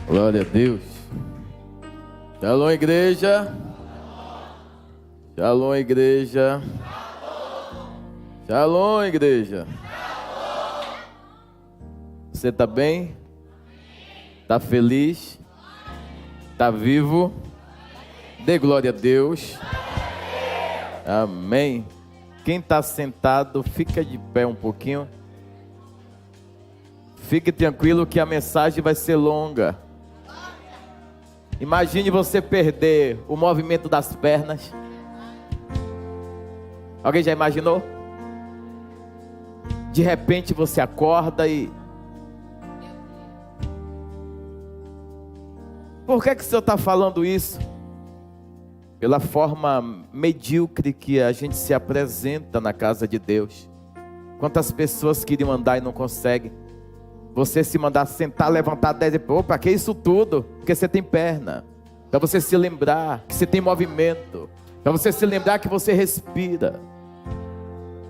Glória a Deus. Shalom, igreja. Shalom, igreja. Shalom, igreja. Você está bem? Está feliz? Está vivo? Dê glória a Deus. Amém. Quem está sentado, fica de pé um pouquinho. Fique tranquilo que a mensagem vai ser longa. Imagine você perder o movimento das pernas. Alguém já imaginou? De repente você acorda e... Por que o Senhor está falando isso? Pela forma medíocre que a gente se apresenta na casa de Deus. Quantas pessoas queriam andar e não conseguem? Você se mandar sentar, levantar 10 e... Opa, que isso tudo? Porque você tem perna. Para você se lembrar que você tem movimento. Para você se lembrar que você respira.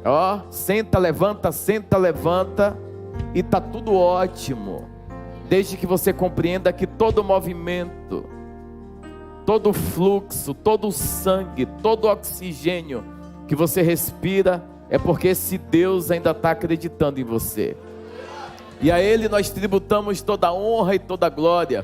Ó, senta, levanta e tá tudo ótimo. Desde que você compreenda que todo movimento, todo fluxo, todo sangue, todo oxigênio que você respira é porque esse Deus ainda está acreditando em você. E a Ele nós tributamos toda a honra e toda a glória.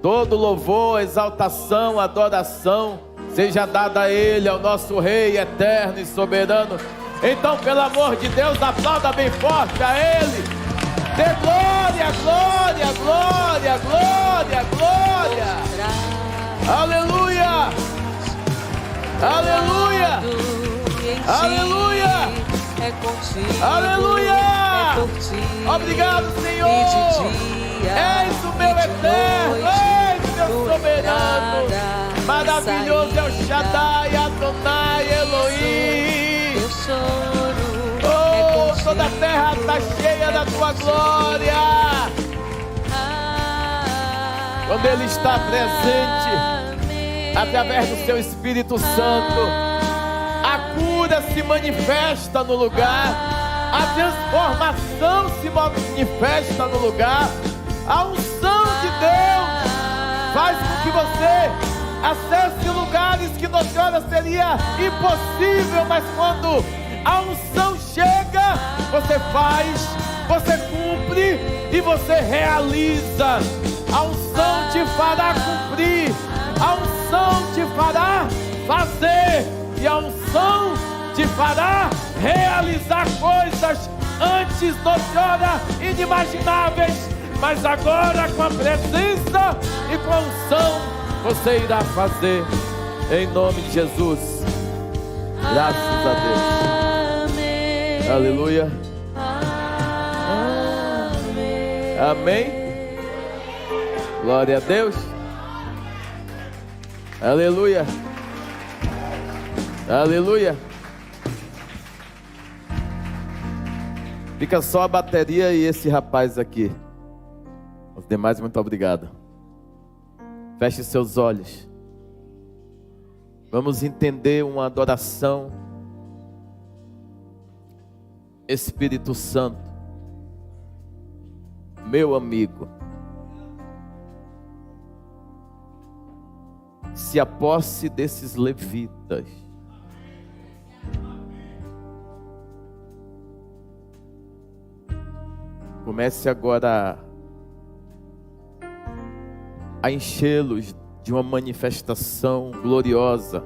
Todo louvor, exaltação, adoração seja dada a Ele, ao nosso Rei eterno e soberano. Então, pelo amor de Deus, aplauda bem forte a Ele. Dê glória, glória, glória, glória, glória. Aleluia. Aleluia. Aleluia. É contigo, aleluia! É por ti, obrigado, Senhor! És o meu eterno, és meu soberano, maravilhoso é o Shaddai, Adonai, Elohim. Meu choro Oh, é toda a terra está cheia da tua glória. Quando Ele está presente, através do seu Espírito Santo, a cura se manifesta no lugar, a transformação se manifesta no lugar, a unção de Deus faz com que você acesse lugares que noutrora seria impossível, mas quando a unção chega, você faz, você cumpre e você realiza. A unção te fará cumprir, a unção te fará fazer, e a unção te fará realizar coisas antes noutrora inimagináveis, mas agora com a presença e com a unção você irá fazer, em nome de Jesus. Graças a Deus. Amém. Aleluia. Amém. Amém. Glória a Deus. Aleluia. Aleluia. Fica só a bateria e esse rapaz aqui. Os demais, muito obrigado. Feche seus olhos. Vamos entender uma adoração. Espírito Santo, meu amigo, se aposse desses levitas. Comece agora a enchê-los de uma manifestação gloriosa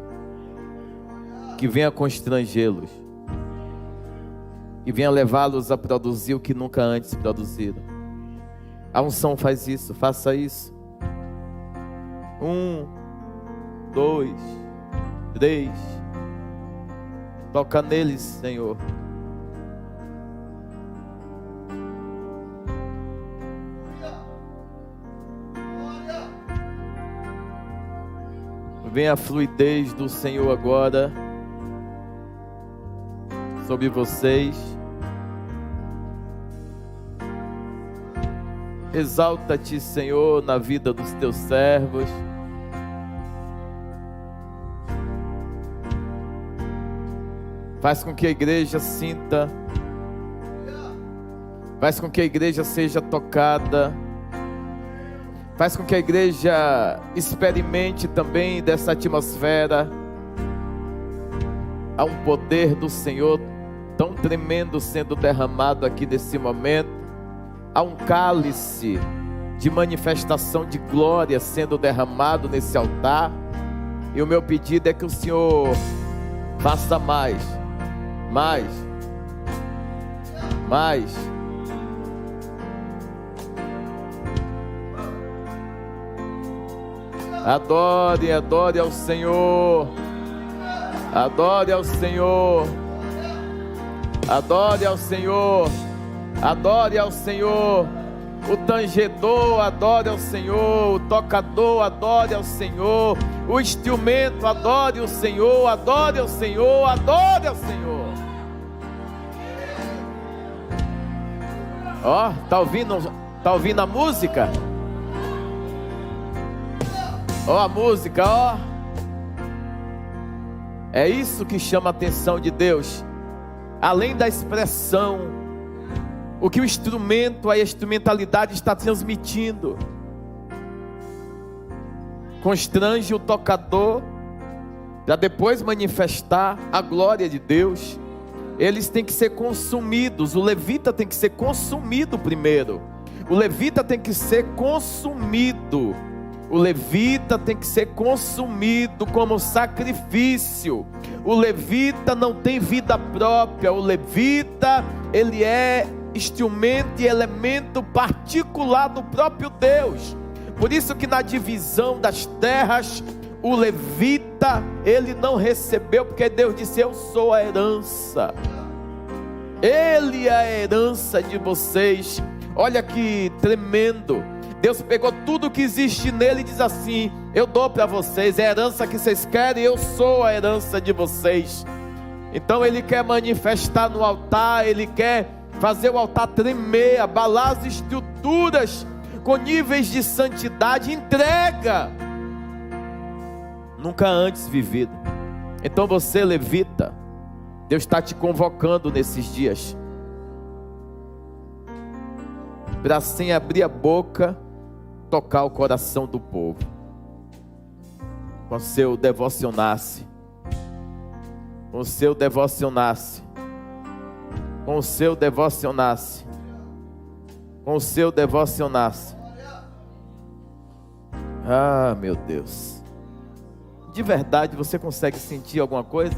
que venha constrangê-los, que venha levá-los a produzir o que nunca antes produziram. A unção faz isso, faça isso. 1, 2, 3. Toca neles, Senhor. Venha a fluidez do Senhor agora sobre vocês. Exalta-te, Senhor, na vida dos teus servos. Faz com que a igreja sinta. Faz com que a igreja seja tocada. Faz com que a igreja experimente também dessa atmosfera. Há um poder do Senhor tão tremendo sendo derramado aqui nesse momento. Há um cálice de manifestação de glória sendo derramado nesse altar. E o meu pedido é que o Senhor faça mais. Adore, adore ao Senhor. Adore ao Senhor. Adore ao Senhor. Adore ao Senhor. O tangedor adore ao Senhor. O tocador adore ao Senhor. O instrumento adore o Senhor. Adore ao Senhor. Adore ao Senhor. Ó, tá ouvindo a música? Ó a música, ó. É isso que chama a atenção de Deus. Além da expressão, o que o instrumento, a instrumentalidade está transmitindo. Constrange o tocador, para depois manifestar a glória de Deus. Eles têm que ser consumidos. O levita tem que ser consumido primeiro. O levita tem que ser consumido. O levita tem que ser consumido como sacrifício. O levita não tem vida própria. O levita, ele é instrumento e elemento particular do próprio Deus. Por isso que na divisão das terras, o levita, ele não recebeu, porque Deus disse: eu sou a herança. Ele é a herança de vocês. Olha que tremendo. Deus pegou tudo que existe nele e diz assim: eu dou para vocês, é a herança que vocês querem, eu sou a herança de vocês. Então ele quer manifestar no altar, ele quer fazer o altar tremer, abalar as estruturas com níveis de santidade, entrega nunca antes vivida. Então você, levita, Deus está te convocando nesses dias para, assim abrir a boca, tocar o coração do povo com o seu devocionasse, com o seu devocionasse, com o seu devocionasse, com o seu devocionasse. Ah, meu Deus, de verdade você consegue sentir alguma coisa?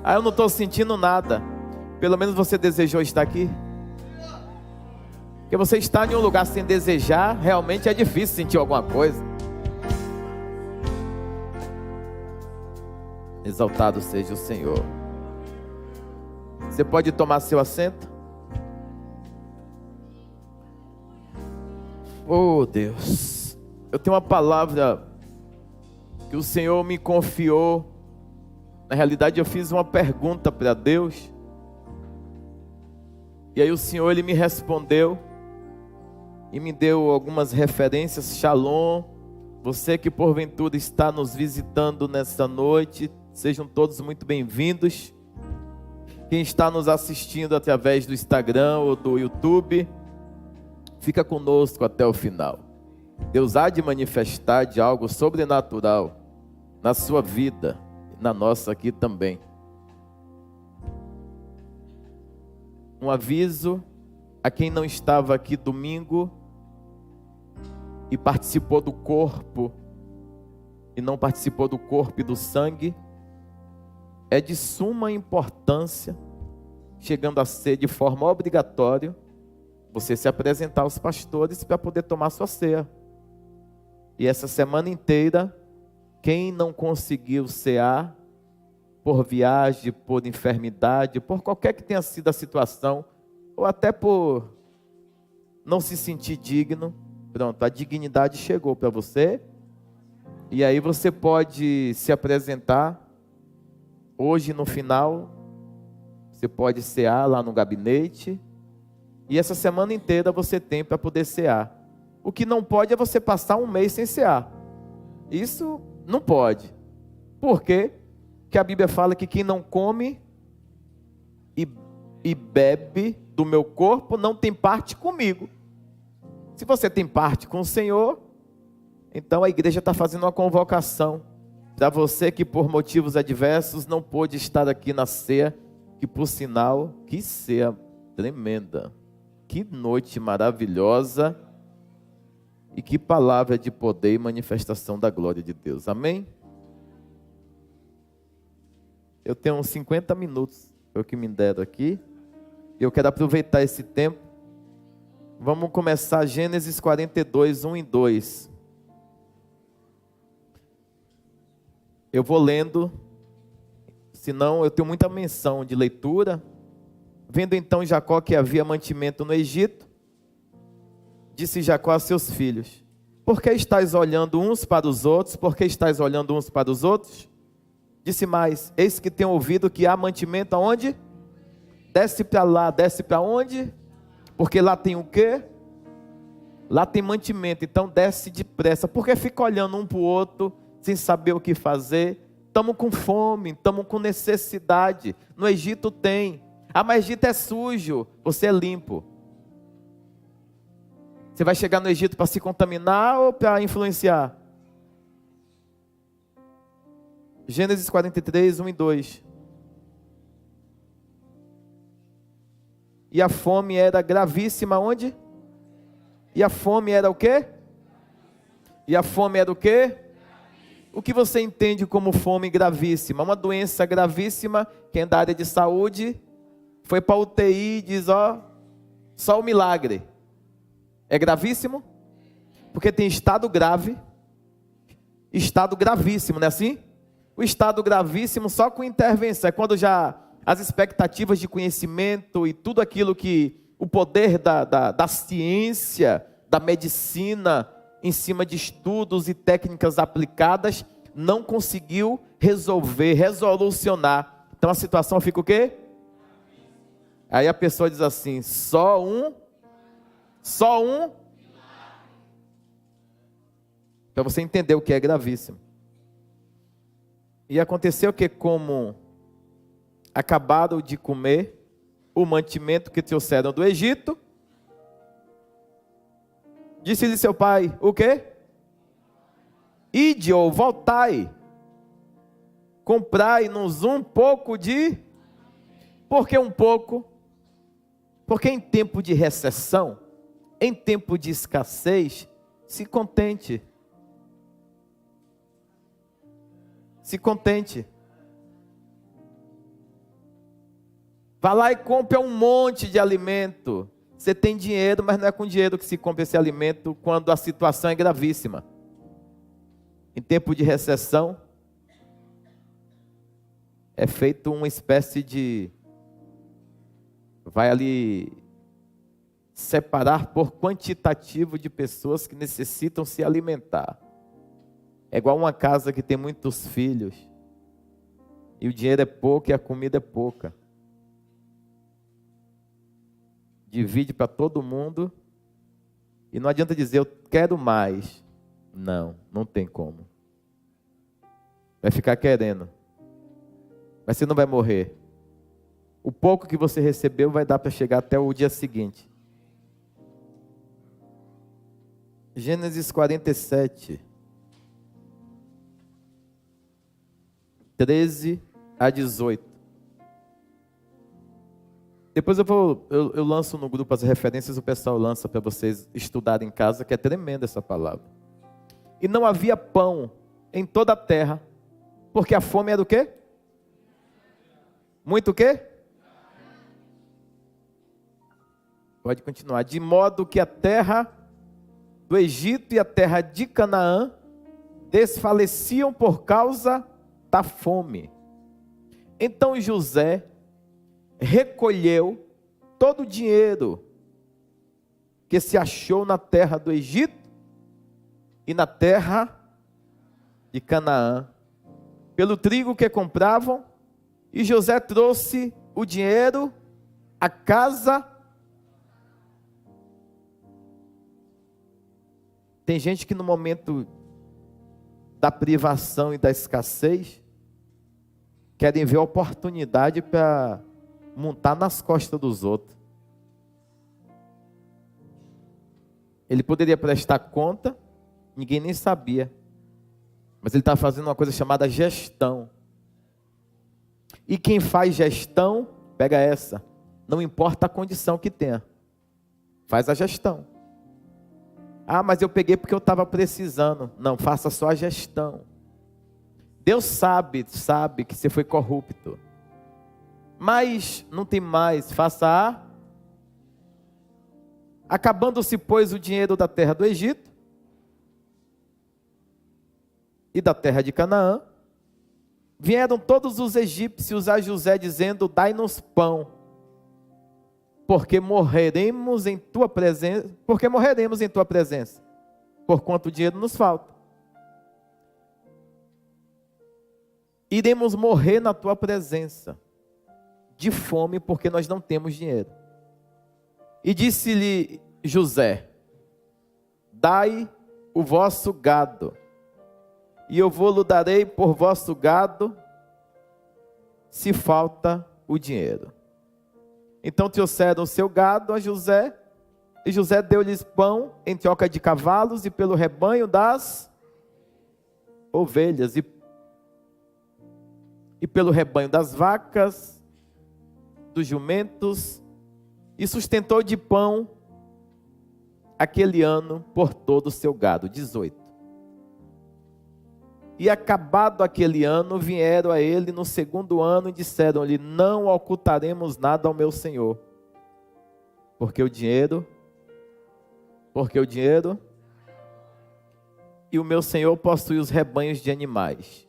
Ah, eu não estou sentindo nada. Pelo menos você desejou estar aqui. Porque você está em um lugar sem desejar, realmente é difícil sentir alguma coisa. Exaltado seja o Senhor. Você pode tomar seu assento? Oh Deus, eu tenho uma palavra que o Senhor me confiou. Na realidade eu fiz uma pergunta para Deus, e aí o Senhor, ele me respondeu e me deu algumas referências. Shalom, você que porventura está nos visitando nesta noite, sejam todos muito bem-vindos. Quem está nos assistindo através do Instagram ou do YouTube, fica conosco até o final. Deus há de manifestar de algo sobrenatural na sua vida, na nossa aqui também. Um aviso a quem não estava aqui domingo e participou do corpo e não participou do corpo e do sangue. É de suma importância, chegando a ser de forma obrigatória, você se apresentar aos pastores para poder tomar sua ceia. E essa semana inteira, quem não conseguiu cear, por viagem, por enfermidade, por qualquer que tenha sido a situação, ou até por não se sentir digno, pronto, a dignidade chegou para você, e aí você pode se apresentar. Hoje no final, você pode cear lá no gabinete, e essa semana inteira você tem para poder cear. O que não pode é você passar um mês sem cear. Isso não pode. Por quê? Porque a Bíblia fala que quem não come e bebe do meu corpo não tem parte comigo. Se você tem parte com o Senhor, então a igreja está fazendo uma convocação para você que por motivos adversos não pôde estar aqui na ceia, que por sinal, que ceia tremenda, que noite maravilhosa e que palavra de poder e manifestação da glória de Deus, amém? Eu tenho uns 50 minutos, foi o que me deram aqui, e eu quero aproveitar esse tempo. Vamos começar Gênesis 42, 1 e 2. Eu vou lendo, senão eu tenho muita menção de leitura. Vendo então Jacó que havia mantimento no Egito, disse Jacó a seus filhos: por que estáis olhando uns para os outros? Por que estáis olhando uns para os outros? Disse mais: eis que tenho ouvido que há mantimento aonde? Desce para lá, desce para onde? Porque lá tem o quê? Lá tem mantimento, então desce depressa. Porque fica olhando um para o outro, sem saber o que fazer. Estamos com fome, estamos com necessidade. No Egito tem. Ah, mas Egito é sujo. Você é limpo. Você vai chegar no Egito para se contaminar ou para influenciar? Gênesis 43, 1 e 2. E a fome era gravíssima onde? E a fome era o quê? E a fome era o quê? O que você entende como fome gravíssima? Uma doença gravíssima, quem é da área de saúde, foi para a UTI e diz, ó, só o milagre. É gravíssimo? Porque tem estado grave, estado gravíssimo, não é assim? O estado gravíssimo só com intervenção, é quando já as expectativas de conhecimento e tudo aquilo que o poder da ciência, da medicina, em cima de estudos e técnicas aplicadas, não conseguiu resolver, resolucionar. Então a situação fica o quê? Aí a pessoa diz assim, só um, para você entender o que é gravíssimo. E aconteceu que como acabaram de comer o mantimento que trouxeram do Egito, disse-lhe seu pai, o quê? Ide ou voltai, comprai-nos um pouco de... Por que um pouco? Porque em tempo de recessão, em tempo de escassez, se contente. Se contente. Vá lá e compre um monte de alimento. Você tem dinheiro, mas não é com dinheiro que se compra esse alimento quando a situação é gravíssima. Em tempo de recessão, é feito uma espécie de... Vai ali separar por quantitativo de pessoas que necessitam se alimentar. É igual uma casa que tem muitos filhos, e o dinheiro é pouco e a comida é pouca. Divide para todo mundo, e não adianta dizer, eu quero mais. Não, não tem como. Vai ficar querendo, mas você não vai morrer. O pouco que você recebeu vai dar para chegar até o dia seguinte. Gênesis 47, 13 a 18. Depois eu lanço no grupo as referências, o pessoal lança para vocês estudarem em casa, que é tremenda essa palavra. E não havia pão em toda a terra, porque a fome era o quê? Muito o quê? Pode continuar. De modo que a terra do Egito e a terra de Canaã desfaleciam por causa da fome. Então José recolheu todo o dinheiro que se achou na terra do Egito e na terra de Canaã, pelo trigo que compravam, e José trouxe o dinheiro à casa. Tem gente que no momento da privação e da escassez, querem ver a oportunidade para montar nas costas dos outros. Ele poderia prestar conta, ninguém nem sabia. Mas ele está fazendo uma coisa chamada gestão. E quem faz gestão, pega essa, não importa a condição que tenha, faz a gestão. Ah, mas eu peguei porque eu estava precisando. Não, faça só a gestão. Deus sabe que você foi corrupto. Mas não tem mais, faça a... Acabando-se, pois, o dinheiro da terra do Egito e da terra de Canaã, vieram todos os egípcios a José dizendo: dai-nos pão, porque morreremos em tua presença, porquanto o dinheiro nos falta. Iremos morrer na tua presença, de fome, porque nós não temos dinheiro. E disse-lhe José: dai o vosso gado, e eu vou-lo darei por vosso gado, se falta o dinheiro. Então trouxeram o seu gado a José, e José deu-lhes pão em troca de cavalos e pelo rebanho das ovelhas, e pelo rebanho das vacas, dos jumentos, e sustentou de pão aquele ano por todo o seu gado. 18. E acabado aquele ano, vieram a ele no segundo ano e disseram-lhe: não ocultaremos nada ao meu senhor, porque o dinheiro, e o meu senhor possui os rebanhos de animais,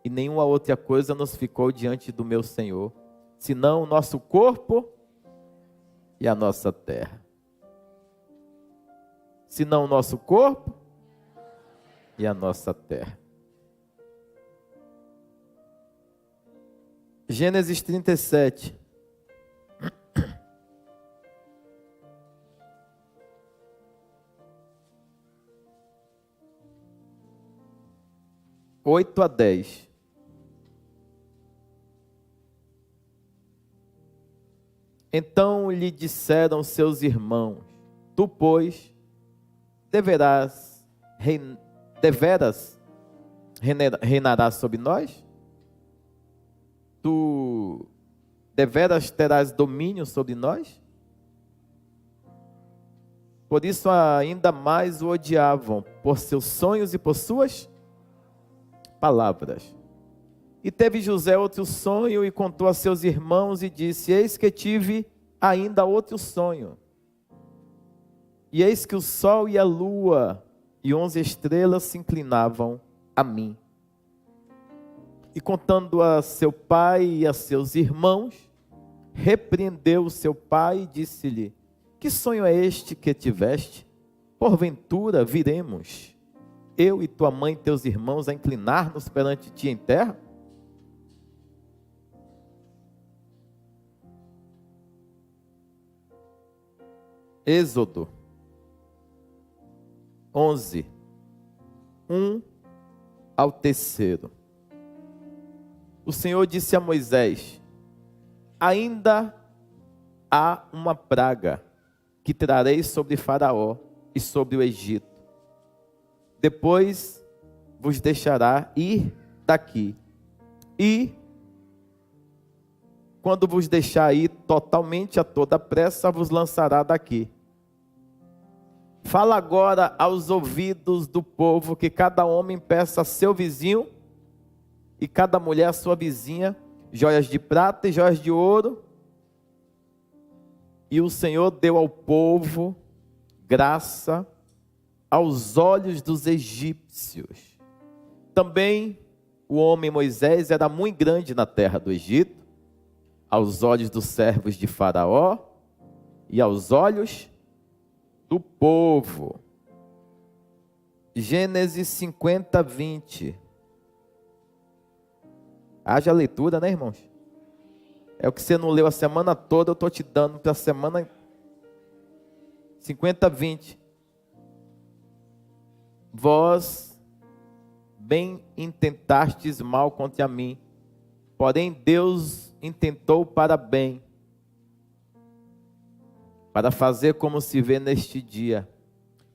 e nenhuma outra coisa nos ficou diante do meu senhor, senão o nosso corpo e a nossa terra. Senão o nosso corpo e a nossa terra. Gênesis 37. Oito a 10. Então lhe disseram seus irmãos: tu, pois, deveras reinarás sobre nós? Tu deveras terás domínio sobre nós? Por isso ainda mais o odiavam, por seus sonhos e por suas palavras. E teve José outro sonho e contou a seus irmãos e disse: eis que tive ainda outro sonho. E eis que o sol e a lua e 11 estrelas se inclinavam a mim. E contando a seu pai e a seus irmãos, repreendeu o seu pai e disse-lhe: que sonho é este que tiveste? Porventura viremos, eu e tua mãe e teus irmãos, a inclinar-nos perante ti em terra? Êxodo 11, 1 ao 3. O Senhor disse a Moisés: ainda há uma praga que trarei sobre Faraó e sobre o Egito. Depois vos deixará ir daqui. E quando vos deixar ir totalmente a toda pressa, vos lançará daqui. Fala agora aos ouvidos do povo que cada homem peça a seu vizinho e cada mulher a sua vizinha joias de prata e joias de ouro. E o Senhor deu ao povo graça aos olhos dos egípcios. Também o homem Moisés era muito grande na terra do Egito, aos olhos dos servos de Faraó e aos olhos do povo. Gênesis 50, 20. Haja leitura, né, irmãos? É o que você não leu a semana toda, eu estou te dando para a semana 50, 20. Vós bem intentastes mal contra mim, porém Deus intentou para bem, para fazer como se vê neste dia,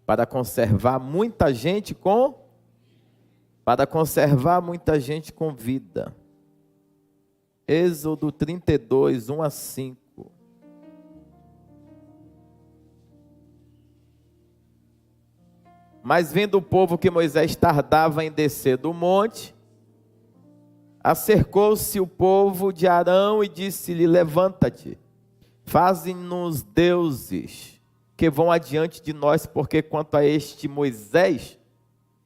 para conservar muita gente com vida. Êxodo 32, 1 a 5. Mas vendo o povo que Moisés tardava em descer do monte, acercou-se o povo de Arão e disse-lhe: levanta-te, faze-nos deuses que vão adiante de nós, porque quanto a este Moisés,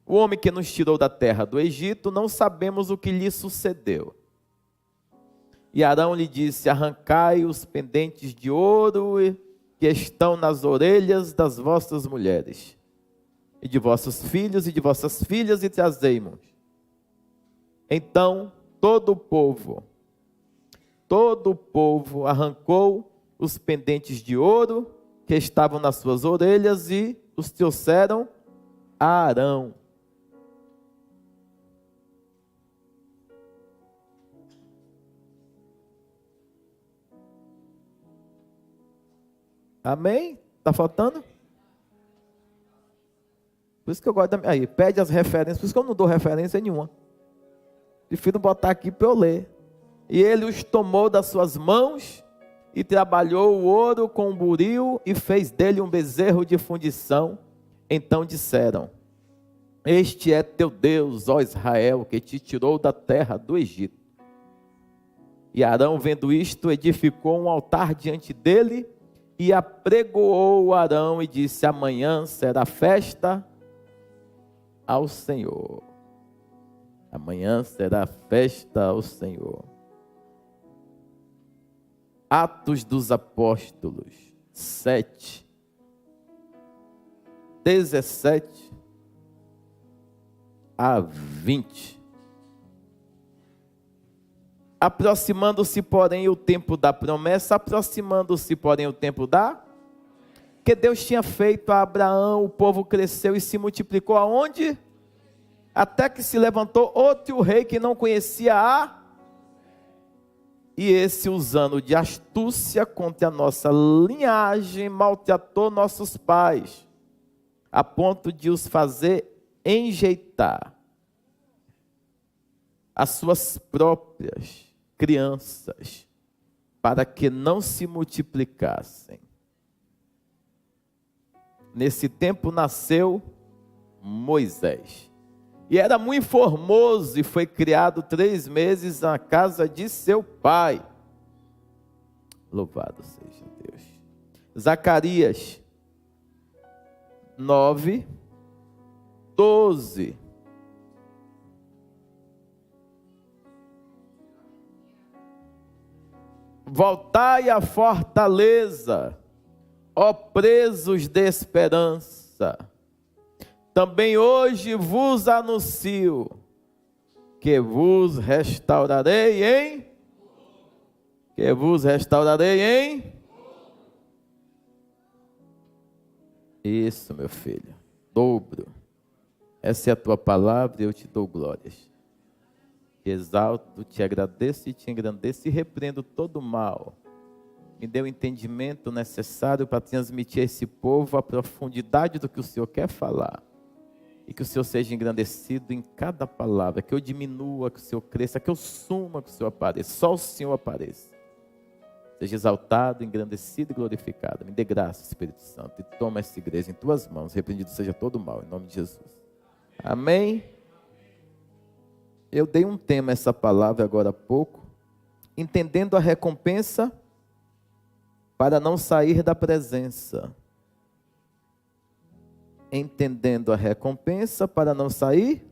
o homem que nos tirou da terra do Egito, não sabemos o que lhe sucedeu. E Arão lhe disse: arrancai os pendentes de ouro que estão nas orelhas das vossas mulheres, e de vossos filhos e de vossas filhas, e trazei-mos. Então todo o povo arrancou os pendentes de ouro que estavam nas suas orelhas e os trouxeram a Arão. Amém? Está faltando? Por isso que eu gosto da... Aí, pede as referências. Por isso que eu não dou referência nenhuma. Prefiro botar aqui para eu ler. E ele os tomou das suas mãos e trabalhou o ouro com um buril e fez dele um bezerro de fundição. Então disseram: este é teu Deus, ó Israel, que te tirou da terra do Egito. E Arão, vendo isto, edificou um altar diante dele e apregoou Arão e disse: amanhã será festa ao Senhor. Amanhã será festa ao Senhor. Atos dos Apóstolos 7, 17 a 20. Aproximando-se, porém, o tempo da promessa, que Deus tinha feito a Abraão, o povo cresceu e se multiplicou aonde? Até que se levantou outro rei que não conhecia e esse, usando de astúcia contra a nossa linhagem, maltratou nossos pais, a ponto de os fazer enjeitar as suas próprias crianças, para que não se multiplicassem. Nesse tempo nasceu Moisés, e era muito formoso, e foi criado 3 meses na casa de seu pai. Louvado seja Deus. Zacarias 9, 12. Voltai à fortaleza, ó presos de esperança. Também hoje vos anuncio que vos restaurarei em... Isso, meu filho. Dobro. Essa é a tua palavra e eu te dou glórias. Te exalto, te agradeço e te engrandeço e repreendo todo o mal. Me dê o entendimento necessário para transmitir a esse povo a profundidade do que o Senhor quer falar. E que o Senhor seja engrandecido em cada palavra, que eu diminua, que o Senhor cresça, que eu suma, que o Senhor apareça, só o Senhor apareça. Seja exaltado, engrandecido e glorificado. Me dê graça, Espírito Santo, e toma essa igreja em tuas mãos, repreendido seja todo o mal, em nome de Jesus. Amém? Eu dei um tema a essa palavra agora há pouco, entendendo a recompensa para não sair da presença. Entendendo a recompensa para não sair.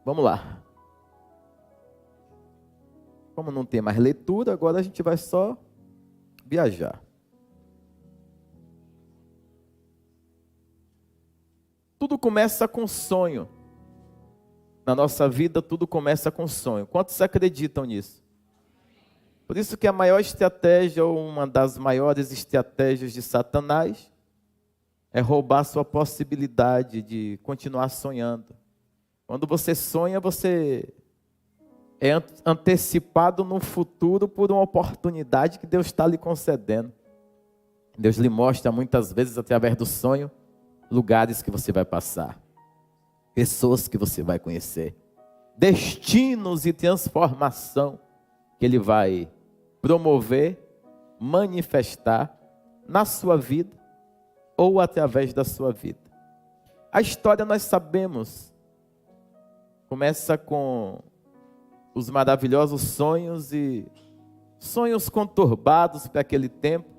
Vamos lá. Como não tem mais leitura, agora a gente vai só viajar. Tudo começa com sonho. Na nossa vida, tudo começa com sonho. Quantos acreditam nisso? Por isso que a maior estratégia, ou uma das maiores estratégias de Satanás, é roubar sua possibilidade de continuar sonhando. Quando você sonha, você é antecipado no futuro por uma oportunidade que Deus está lhe concedendo. Deus lhe mostra muitas vezes através do sonho lugares que você vai passar, pessoas que você vai conhecer, destinos e transformação que Ele vai promover, manifestar na sua vida ou através da sua vida. A história nós sabemos, começa com os maravilhosos sonhos e sonhos conturbados para aquele tempo,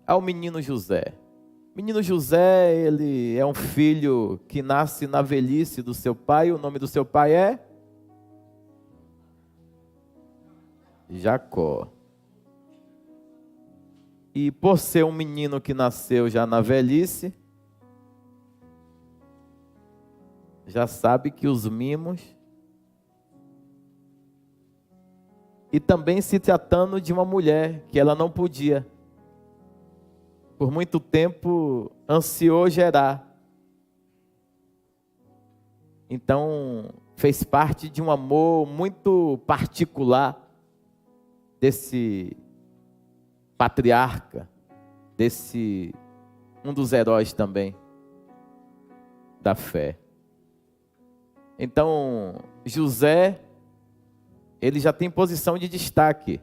ao menino José. O menino José, ele é um filho que nasce na velhice do seu pai. O nome do seu pai é Jacó. E por ser um menino que nasceu já na velhice, já sabe que os mimos, e também se tratando de uma mulher que ela não podia, por muito tempo ansiou gerar. Então fez parte de um amor muito particular desse patriarca, desse um dos heróis também da fé. Então José, ele já tem posição de destaque,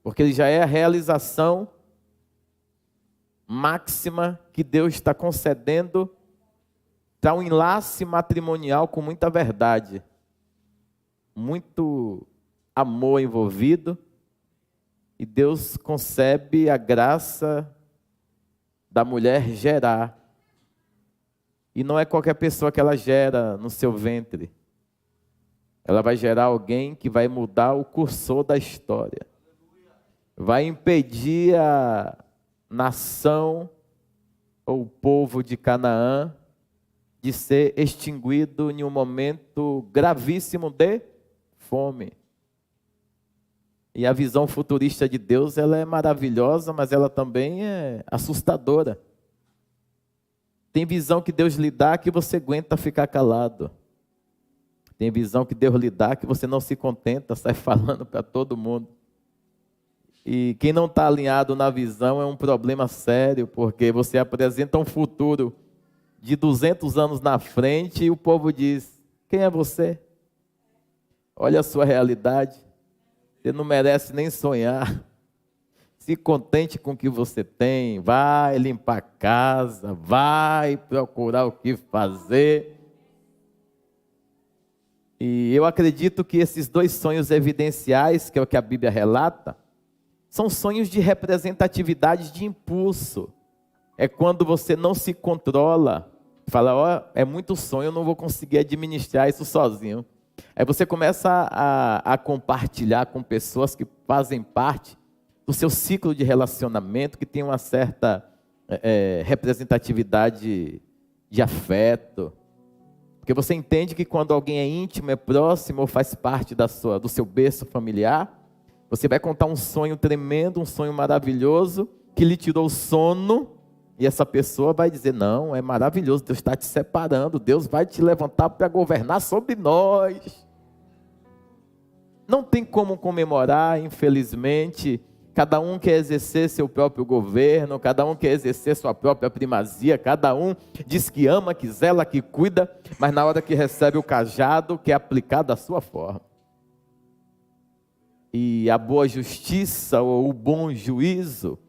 porque ele já é a realização máxima que Deus está concedendo para um enlace matrimonial com muita verdade, muito amor envolvido, e Deus concebe a graça da mulher gerar. E não é qualquer pessoa que ela gera no seu ventre. Ela vai gerar alguém que vai mudar o cursor da história. Vai impedir a nação ou o povo de Canaã de ser extinguido em um momento gravíssimo de fome. E a visão futurista de Deus, ela é maravilhosa, mas ela também é assustadora. Tem visão que Deus lhe dá que você aguenta ficar calado. Tem visão que Deus lhe dá que você não se contenta, sai falando para todo mundo. E quem não está alinhado na visão é um problema sério, porque você apresenta um futuro de 200 anos na frente e o povo diz: quem é você? Olha a sua realidade, você não merece nem sonhar. Se contente com o que você tem, vai limpar a casa, vai procurar o que fazer. E eu acredito que esses dois sonhos evidenciais, que é o que a Bíblia relata, são sonhos de representatividade, de impulso. É quando você não se controla, fala, ó, é muito sonho, eu não vou conseguir administrar isso sozinho. Aí você começa a compartilhar com pessoas que fazem parte do seu ciclo de relacionamento, que tem uma certa representatividade de afeto. Porque você entende que quando alguém é íntimo, é próximo, ou faz parte do seu berço familiar, você vai contar um sonho tremendo, um sonho maravilhoso, que lhe tirou o sono, e essa pessoa vai dizer, não, é maravilhoso, Deus está te separando, Deus vai te levantar para governar sobre nós. Não tem como comemorar, infelizmente. Cada um quer exercer seu próprio governo, cada um quer exercer sua própria primazia, cada um diz que ama, que zela, que cuida, mas na hora que recebe o cajado, quer aplicar da sua forma. E a boa justiça ou o bom juízo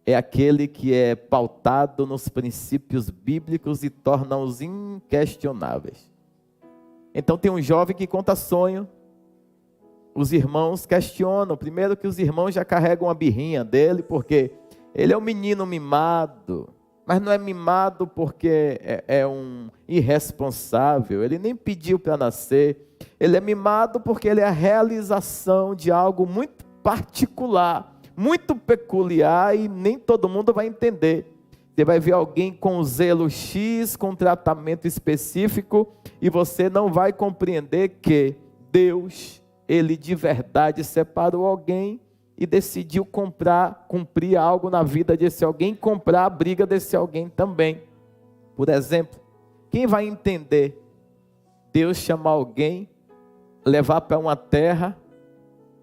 é aquele que é pautado nos princípios bíblicos e torna-os inquestionáveis. Então tem um jovem que conta sonho, os irmãos questionam, primeiro que os irmãos já carregam a birrinha dele, porque ele é um menino mimado, mas não é mimado porque é um irresponsável, ele nem pediu para nascer, ele é mimado porque ele é a realização de algo muito particular, muito peculiar, e nem todo mundo vai entender. Você vai ver alguém com zelo X, com tratamento específico, e você não vai compreender que Deus, Ele de verdade separou alguém e decidiu cumprir algo na vida desse alguém, comprar a briga desse alguém também. Por exemplo, quem vai entender Deus chamar alguém levar para uma terra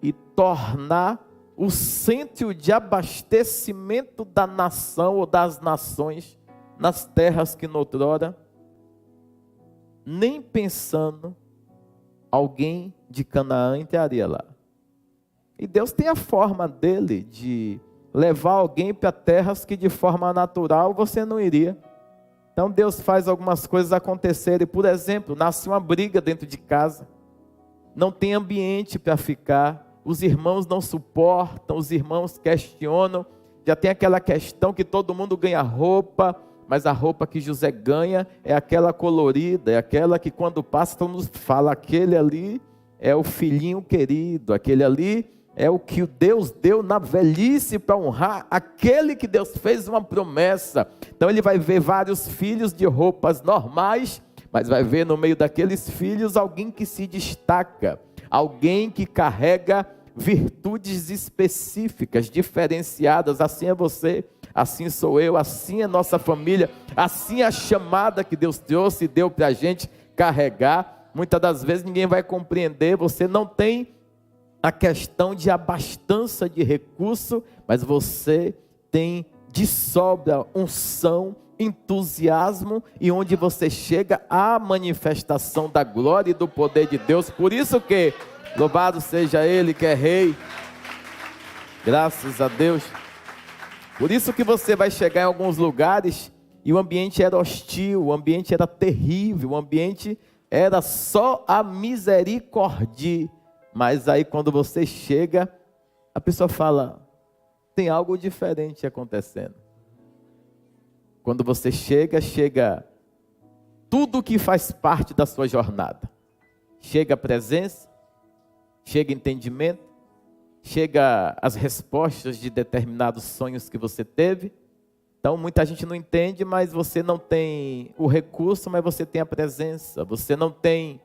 e tornar o centro de abastecimento da nação ou das nações nas terras que noutrora, nem pensando, alguém de Canaã entraria lá. E Deus tem a forma dele de levar alguém para terras que de forma natural você não iria. Então Deus faz algumas coisas acontecerem. Por exemplo, nasce uma briga dentro de casa. Não tem ambiente para ficar. Os irmãos não suportam, os irmãos questionam. Já tem aquela questão que todo mundo ganha roupa, mas a roupa que José ganha é aquela colorida, é aquela que quando passa todo mundo fala, aquele ali é o filhinho querido, aquele ali é o que Deus deu na velhice para honrar aquele que Deus fez uma promessa. Então ele vai ver vários filhos de roupas normais, mas vai ver no meio daqueles filhos alguém que se destaca, alguém que carrega virtudes específicas, diferenciadas. Assim é você, assim sou eu, assim é nossa família, assim é a chamada que Deus trouxe e deu para a gente carregar. Muitas das vezes ninguém vai compreender, você não tem a questão de abastança de recurso, mas você tem de sobra unção, entusiasmo, e onde você chega, a manifestação da glória e do poder de Deus. Por isso que, louvado seja Ele que é Rei, graças a Deus. Por isso que você vai chegar em alguns lugares e o ambiente era hostil, o ambiente era terrível, o ambiente era só a misericórdia. Mas aí quando você chega, a pessoa fala, tem algo diferente acontecendo. Quando você chega tudo que faz parte da sua jornada. Chega a presença, chega entendimento, chega as respostas de determinados sonhos que você teve. Então muita gente não entende, mas você não tem o recurso, mas você tem a presença. Você não tem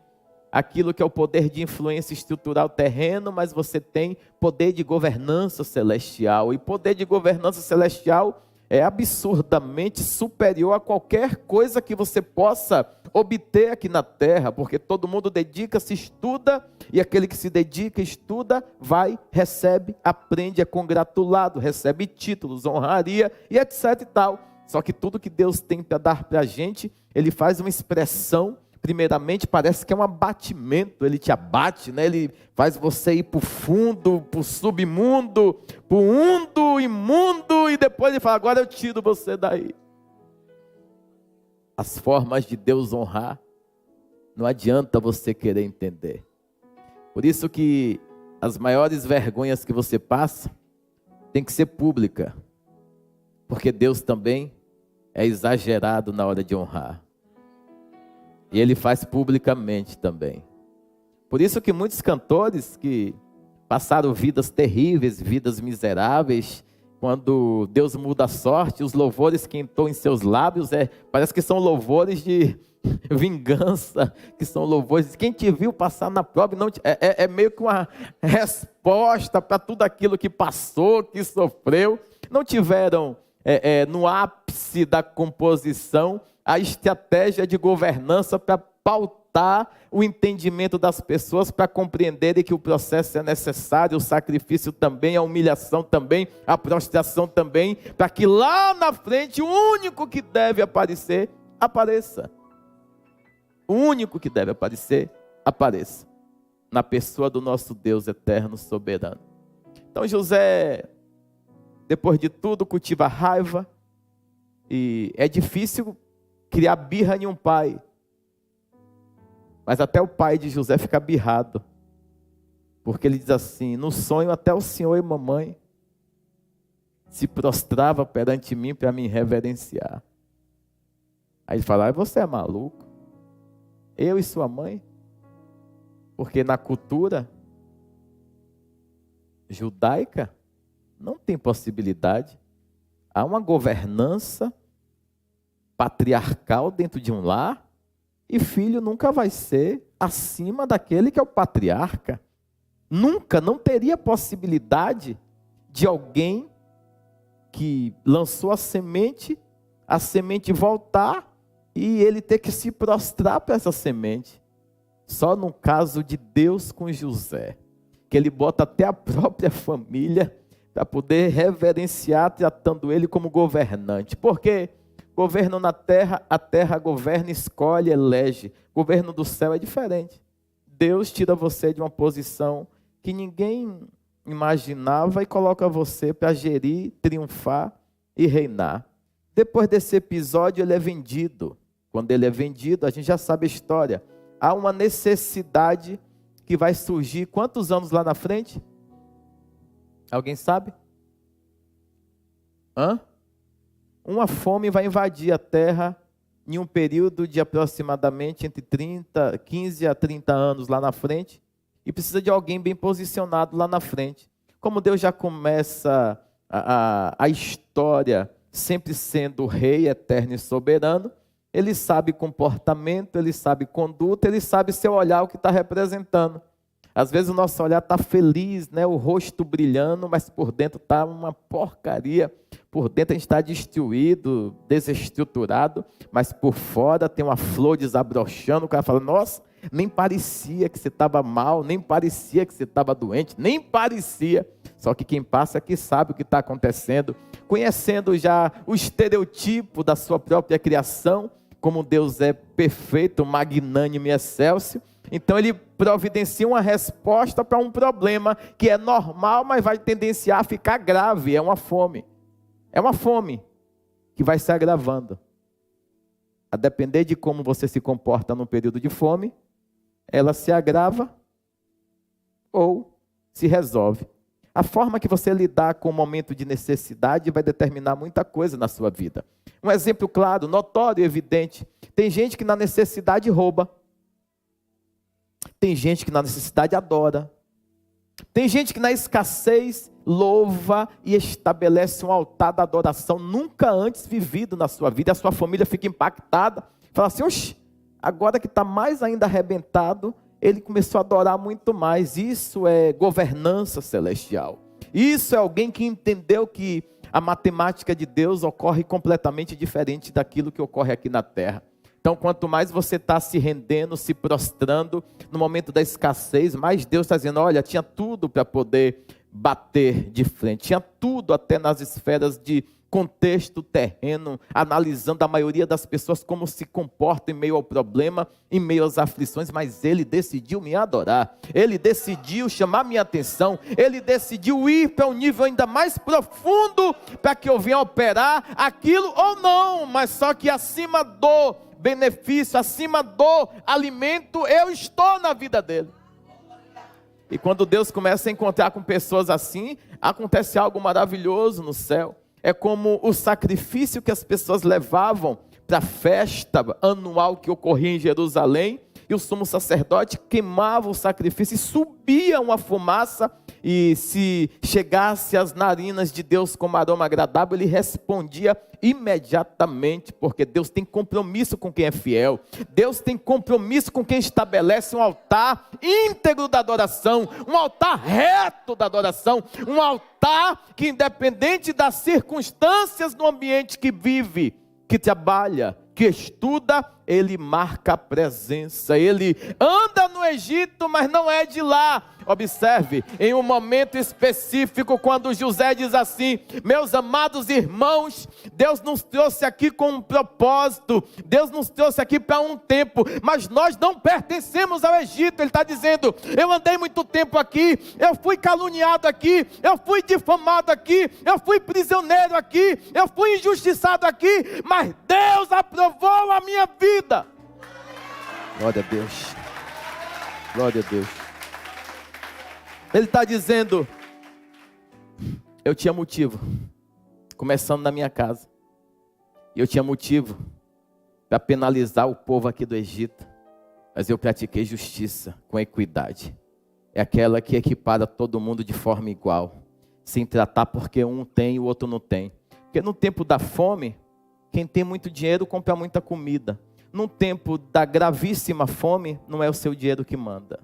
aquilo que é o poder de influência estrutural terreno, mas você tem poder de governança celestial. E poder de governança celestial é absurdamente superior a qualquer coisa que você possa obter aqui na terra, porque todo mundo dedica-se, estuda, e aquele que se dedica, estuda, vai, recebe, aprende, é congratulado, recebe títulos, honraria e etc e tal. Só que tudo que Deus tem para dar para a gente, Ele faz uma expressão. Primeiramente parece que é um abatimento, Ele te abate, né? Ele faz você ir para o fundo, para o submundo, para o undo, imundo, e depois Ele fala, agora eu tiro você daí. As formas de Deus honrar, não adianta você querer entender. Por isso que as maiores vergonhas que você passa, tem que ser pública, porque Deus também é exagerado na hora de honrar. E Ele faz publicamente também. Por isso que muitos cantores que passaram vidas terríveis, vidas miseráveis, quando Deus muda a sorte, os louvores que entrou em seus lábios, parece que são louvores de vingança, que são louvores. Quem te viu passar na prova, não é meio que uma resposta para tudo aquilo que passou, que sofreu. Não tiveram no ápice da composição a estratégia de governança para pautar o entendimento das pessoas, para compreenderem que o processo é necessário, o sacrifício também, a humilhação também, a prostração também, para que lá na frente o único que deve aparecer, apareça. O único que deve aparecer, apareça. Na pessoa do nosso Deus eterno, soberano. Então José, depois de tudo, cultiva raiva, e é difícil criar birra em um pai, mas até o pai de José fica birrado, porque ele diz assim, no sonho até o senhor e mamãe se prostrava perante mim para me reverenciar. Aí ele fala, você é maluco? Eu e sua mãe? Porque na cultura judaica não tem possibilidade, há uma governança patriarcal dentro de um lar, e filho nunca vai ser acima daquele que é o patriarca. Nunca, não teria possibilidade de alguém que lançou a semente voltar e ele ter que se prostrar para essa semente. Só no caso de Deus com José, que ele bota até a própria família para poder reverenciar, tratando ele como governante. Porque governo na terra, a terra governa, escolhe, elege. Governo do céu é diferente. Deus tira você de uma posição que ninguém imaginava e coloca você para gerir, triunfar e reinar. Depois desse episódio, ele é vendido. Quando ele é vendido, a gente já sabe a história. Há uma necessidade que vai surgir quantos anos lá na frente? Alguém sabe? Uma fome vai invadir a terra em um período de aproximadamente entre 15 a 30 anos lá na frente, e precisa de alguém bem posicionado lá na frente. Como Deus já começa a história sempre sendo rei, eterno e soberano, ele sabe comportamento, ele sabe conduta, ele sabe seu olhar, o que está representando. Às vezes o nosso olhar está feliz, né? O rosto brilhando, mas por dentro está uma porcaria. Por dentro a gente está destruído, desestruturado, mas por fora tem uma flor desabrochando. O cara fala, nossa, nem parecia que você estava mal, nem parecia que você estava doente, nem parecia. Só que quem passa aqui sabe o que está acontecendo, conhecendo já o estereotipo da sua própria criação, como Deus é perfeito, magnânimo e excelso. Então ele providencia uma resposta para um problema que é normal, mas vai tendenciar a ficar grave. É uma fome. É uma fome que vai se agravando. A depender de como você se comporta no período de fome, ela se agrava ou se resolve. A forma que você lidar com o momento de necessidade vai determinar muita coisa na sua vida. Um exemplo claro, notório e evidente. Tem gente que na necessidade rouba. Tem gente que na necessidade adora. Tem gente que na escassez louva e estabelece um altar da adoração nunca antes vivido na sua vida. A sua família fica impactada. Fala assim, oxe, agora que está mais ainda arrebentado, ele começou a adorar muito mais. Isso é governança celestial. Isso é alguém que entendeu que a matemática de Deus ocorre completamente diferente daquilo que ocorre aqui na terra. Então, quanto mais você está se rendendo, se prostrando, no momento da escassez, mais Deus está dizendo, olha, tinha tudo para poder bater de frente. Tinha tudo até nas esferas de contexto terreno, analisando a maioria das pessoas como se comporta em meio ao problema, em meio às aflições, mas ele decidiu me adorar, ele decidiu chamar minha atenção, ele decidiu ir para um nível ainda mais profundo, para que eu venha operar aquilo ou não, mas só que acima do benefício, acima do alimento, eu estou na vida dele. E quando Deus começa a encontrar com pessoas assim, acontece algo maravilhoso no céu. É como o sacrifício que as pessoas levavam para a festa anual que ocorria em Jerusalém, e o sumo sacerdote queimava o sacrifício e subia uma fumaça, e se chegasse às narinas de Deus como aroma agradável, ele respondia imediatamente, porque Deus tem compromisso com quem é fiel, Deus tem compromisso com quem estabelece um altar íntegro da adoração, um altar reto da adoração, um altar que independente das circunstâncias no ambiente que vive, que trabalha, que estuda, ele marca a presença, ele anda no Egito, mas não é de lá. Observe, em um momento específico, quando José diz assim, meus amados irmãos, Deus nos trouxe aqui com um propósito, Deus nos trouxe aqui para um tempo, mas nós não pertencemos ao Egito. Ele está dizendo, eu andei muito tempo aqui, eu fui caluniado aqui, eu fui difamado aqui, eu fui prisioneiro aqui, eu fui injustiçado aqui, mas Deus aprovou a minha vida. Glória a Deus, glória a Deus. Ele está dizendo, eu tinha motivo, começando na minha casa, e eu tinha motivo para penalizar o povo aqui do Egito, mas eu pratiquei justiça com equidade. É aquela que equipara todo mundo de forma igual, sem tratar porque um tem e o outro não tem. Porque no tempo da fome, quem tem muito dinheiro compra muita comida. No tempo da gravíssima fome, não é o seu dinheiro que manda.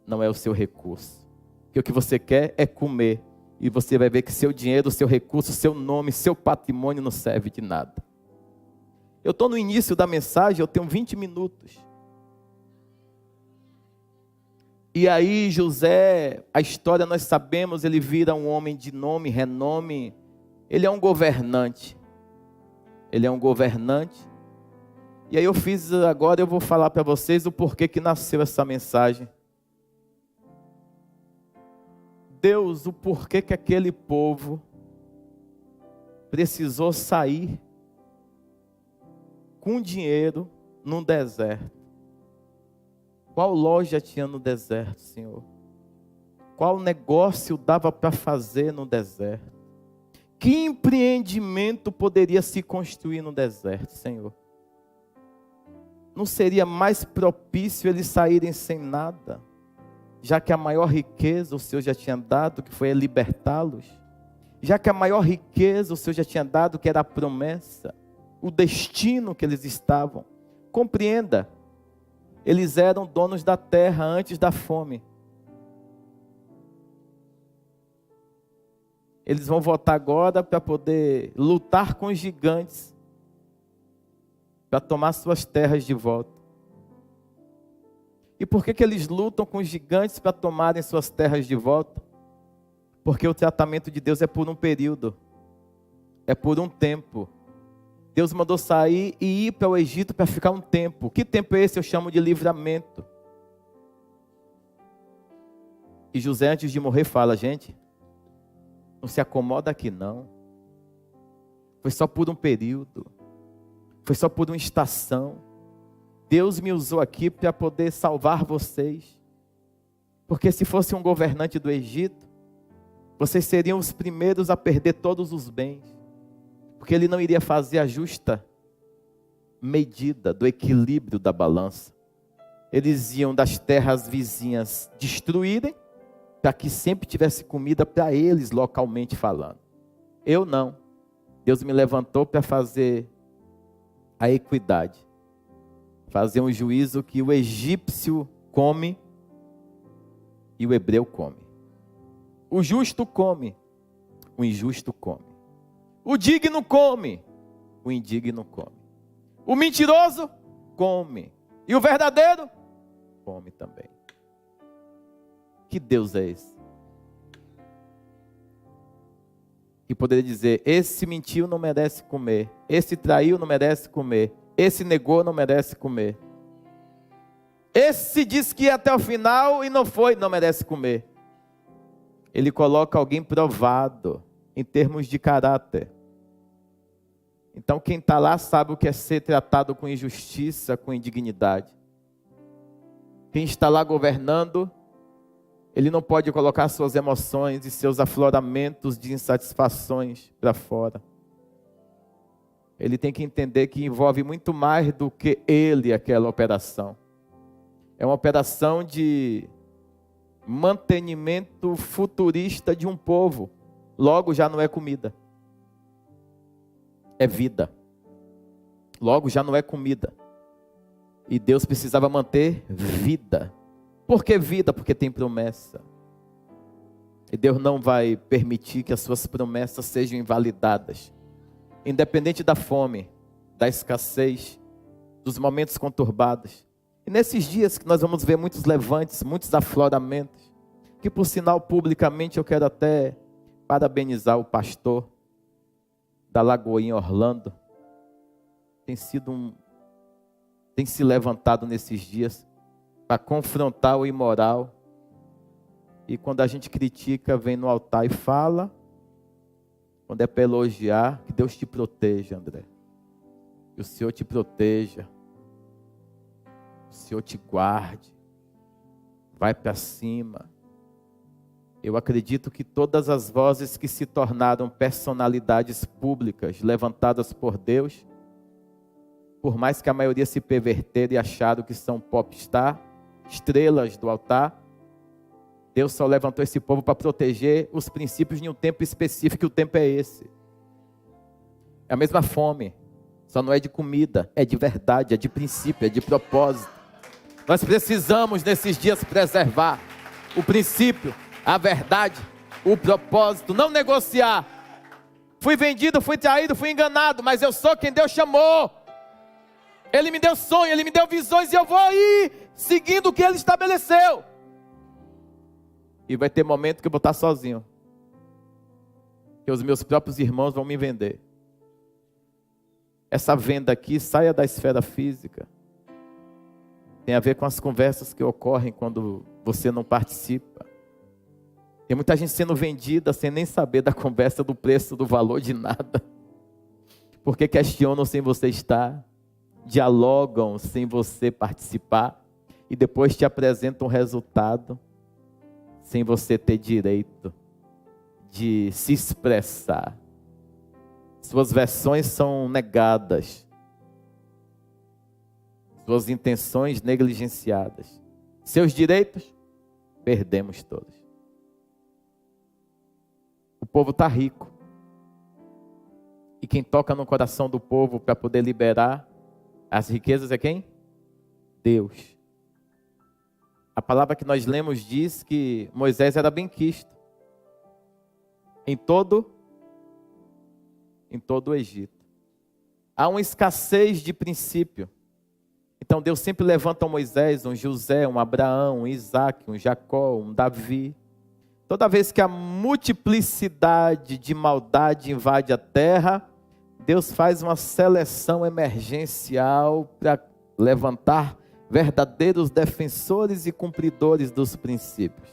Não é o seu recurso. Porque o que você quer é comer. E você vai ver que seu dinheiro, seu recurso, seu nome, seu patrimônio não serve de nada. Eu estou no início da mensagem, eu tenho 20 minutos. E aí José, a história nós sabemos, ele vira um homem de nome, renome. Ele é um governante. Ele é um governante. E aí agora eu vou falar para vocês o porquê que nasceu essa mensagem. Deus, o porquê que aquele povo precisou sair com dinheiro num deserto. Qual loja tinha no deserto, Senhor? Qual negócio dava para fazer no deserto? Que empreendimento poderia se construir no deserto, Senhor? Não seria mais propício eles saírem sem nada, já que a maior riqueza o Senhor já tinha dado, que foi libertá-los? Já que a maior riqueza o Senhor já tinha dado, que era a promessa, o destino que eles estavam. Compreenda, eles eram donos da terra antes da fome. Eles vão voltar agora para poder lutar com os gigantes, para tomar suas terras de volta. E por que eles lutam com os gigantes para tomarem suas terras de volta? Porque o tratamento de Deus é por um período, é por um tempo. Deus mandou sair e ir para o Egito para ficar um tempo. Que tempo é esse? Eu chamo de livramento. E José, antes de morrer, fala: gente, não se acomoda aqui não. Foi só por um período. Foi só por uma estação. Deus me usou aqui para poder salvar vocês. Porque se fosse um governante do Egito, vocês seriam os primeiros a perder todos os bens. Porque ele não iria fazer a justa medida do equilíbrio da balança. Eles iam das terras vizinhas destruírem, para que sempre tivesse comida para eles, localmente falando. Eu não. Deus me levantou para fazer a equidade. Fazer um juízo que o egípcio come e o hebreu come. O justo come, o injusto come. O digno come, o indigno come. O mentiroso come. E o verdadeiro come também. Que Deus é esse? Que poderia dizer: esse mentiu, não merece comer. Esse traiu, não merece comer. Esse negou, não merece comer. Esse disse que ia até o final e não foi, não merece comer. Ele coloca alguém provado em termos de caráter. Então quem está lá sabe o que é ser tratado com injustiça, com indignidade. Quem está lá governando, ele não pode colocar suas emoções e seus afloramentos de insatisfações para fora. Ele tem que entender que envolve muito mais do que ele, aquela operação. É uma operação de mantenimento futurista de um povo. Logo já não é comida. É vida. Logo já não é comida. E Deus precisava manter vida. Por que vida? Porque tem promessa. E Deus não vai permitir que as suas promessas sejam invalidadas. Independente da fome, da escassez, dos momentos conturbados. E nesses dias que nós vamos ver muitos levantes, muitos afloramentos, que por sinal publicamente eu quero até parabenizar o pastor da Lagoinha Orlando. Tem se levantado nesses dias para confrontar o imoral. E quando a gente critica, vem no altar e fala. Quando é para elogiar, que Deus te proteja, André. Que o Senhor te proteja. O Senhor te guarde. Vai para cima. Eu acredito que todas as vozes que se tornaram personalidades públicas, levantadas por Deus, por mais que a maioria se perverter e acharam que são popstar, estrelas do altar, Deus só levantou esse povo para proteger os princípios em um tempo específico, e o tempo é esse. É a mesma fome, só não é de comida, é de verdade, é de princípio, é de propósito. Nós precisamos nesses dias preservar o princípio, a verdade, o propósito, não negociar. Fui vendido, fui traído, fui enganado, mas eu sou quem Deus chamou. Ele me deu sonho, Ele me deu visões e eu vou ir seguindo o que Ele estabeleceu. E vai ter momento que eu vou estar sozinho. Que os meus próprios irmãos vão me vender. Essa venda aqui, saia da esfera física. Tem a ver com as conversas que ocorrem quando você não participa. Tem muita gente sendo vendida sem nem saber da conversa, do preço, do valor de nada. Porque questionam sem você estar, dialogam sem você participar e depois te apresentam um resultado sem você ter direito de se expressar. Suas versões são negadas. Suas intenções negligenciadas. Seus direitos, perdemos todos. O povo está rico. E quem toca no coração do povo para poder liberar as riquezas é quem? Deus. A palavra que nós lemos diz que Moisés era benquisto em todo o Egito. Há uma escassez de princípio. Então Deus sempre levanta um Moisés, um José, um Abraão, um Isaac, um Jacó, um Davi. Toda vez que a multiplicidade de maldade invade a terra, Deus faz uma seleção emergencial para levantar verdadeiros defensores e cumpridores dos princípios.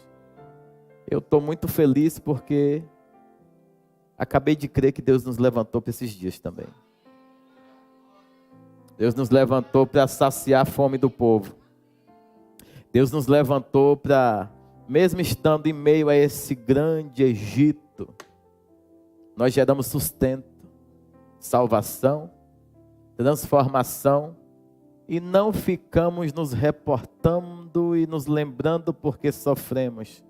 Eu estou muito feliz porque acabei de crer que Deus nos levantou para esses dias também. Deus nos levantou para saciar a fome do povo. Deus nos levantou para, mesmo estando em meio a esse grande Egito, nós geramos sustento, salvação, transformação, e não ficamos nos reportando e nos lembrando porque sofremos.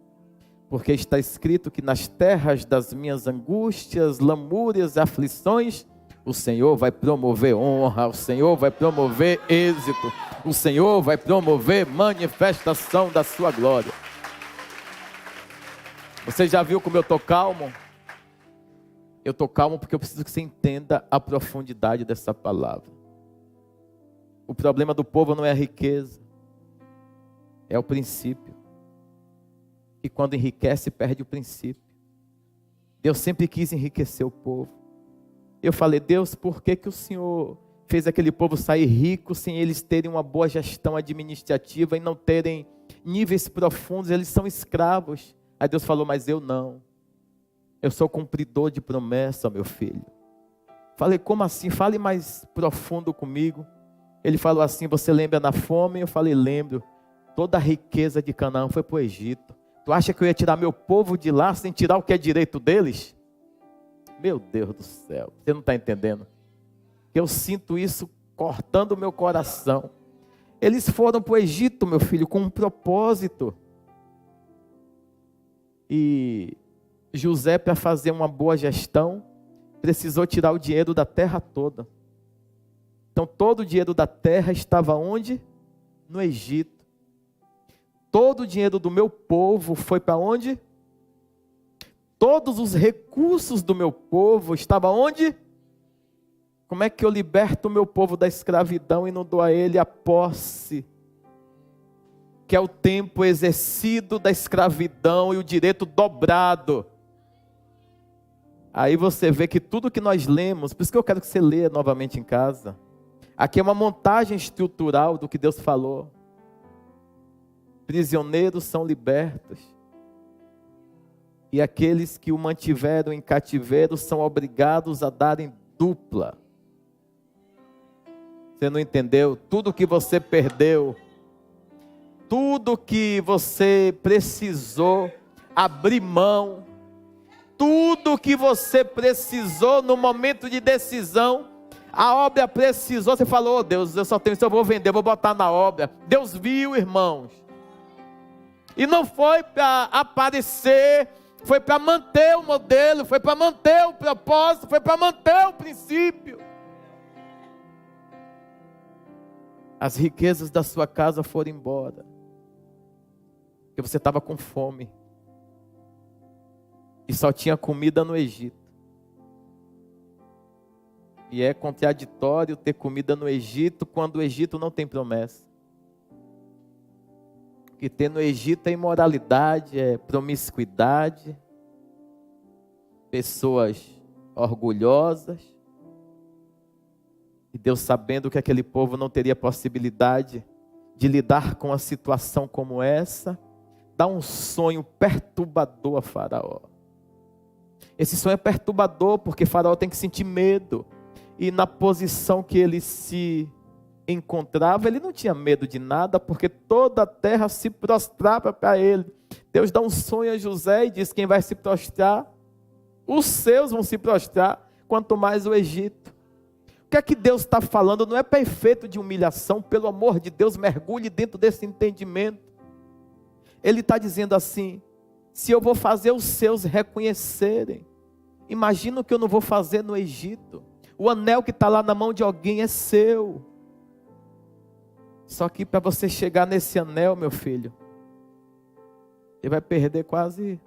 Porque está escrito que nas terras das minhas angústias, lamúrias e aflições, o Senhor vai promover honra, o Senhor vai promover êxito, o Senhor vai promover manifestação da sua glória. Você já viu como eu estou calmo? Eu estou calmo porque eu preciso que você entenda a profundidade dessa palavra. O problema do povo não é a riqueza, é o princípio. E quando enriquece, perde o princípio. Deus sempre quis enriquecer o povo. Eu falei, Deus, por que o Senhor fez aquele povo sair rico sem eles terem uma boa gestão administrativa e não terem níveis profundos? Eles são escravos. Aí Deus falou, mas eu não. Eu sou cumpridor de promessa, meu filho. Falei, como assim? Fale mais profundo comigo. Ele falou assim, você lembra na fome? Eu falei, lembro. Toda a riqueza de Canaã foi para o Egito. Tu acha que eu ia tirar meu povo de lá sem tirar o que é direito deles? Meu Deus do céu, você não está entendendo? Eu sinto isso cortando o meu coração. Eles foram para o Egito, meu filho, com um propósito. E José, para fazer uma boa gestão, precisou tirar o dinheiro da terra toda. Então todo o dinheiro da terra estava onde? No Egito. Todo o dinheiro do meu povo foi para onde? Todos os recursos do meu povo estavam onde? Como é que eu liberto o meu povo da escravidão e não dou a ele a posse, que é o tempo exercido da escravidão e o direito dobrado? Aí você vê que tudo que nós lemos, por isso que eu quero que você leia novamente em casa, aqui é uma montagem estrutural do que Deus falou. Prisioneiros são libertos, e aqueles que o mantiveram em cativeiro são obrigados a darem dupla. Você não entendeu? Tudo que você perdeu, tudo que você precisou abrir mão, tudo que você precisou no momento de decisão, a obra precisou, você falou, oh Deus, eu só tenho isso, eu vou vender, eu vou botar na obra. Deus viu, irmãos. E não foi para aparecer, foi para manter o modelo, foi para manter o propósito, foi para manter o princípio. As riquezas da sua casa foram embora, porque você estava com fome, e só tinha comida no Egito. E é contraditório ter comida no Egito, quando o Egito não tem promessa. Que ter no Egito é imoralidade, é promiscuidade, pessoas orgulhosas. E Deus, sabendo que aquele povo não teria possibilidade de lidar com uma situação como essa, dá um sonho perturbador a Faraó. Esse sonho é perturbador porque Faraó tem que sentir medo. E na posição que ele se encontrava, ele não tinha medo de nada, porque toda a terra se prostrava para ele. Deus dá um sonho a José e diz: quem vai se prostrar? Os seus vão se prostrar, quanto mais o Egito. O que é que Deus está falando? Não é para efeito de humilhação, pelo amor de Deus, mergulhe dentro desse entendimento. Ele está dizendo assim: se eu vou fazer os seus reconhecerem, imagina o que eu não vou fazer no Egito. O anel que está lá na mão de alguém é seu. Só que para você chegar nesse anel, meu filho, você vai perder quase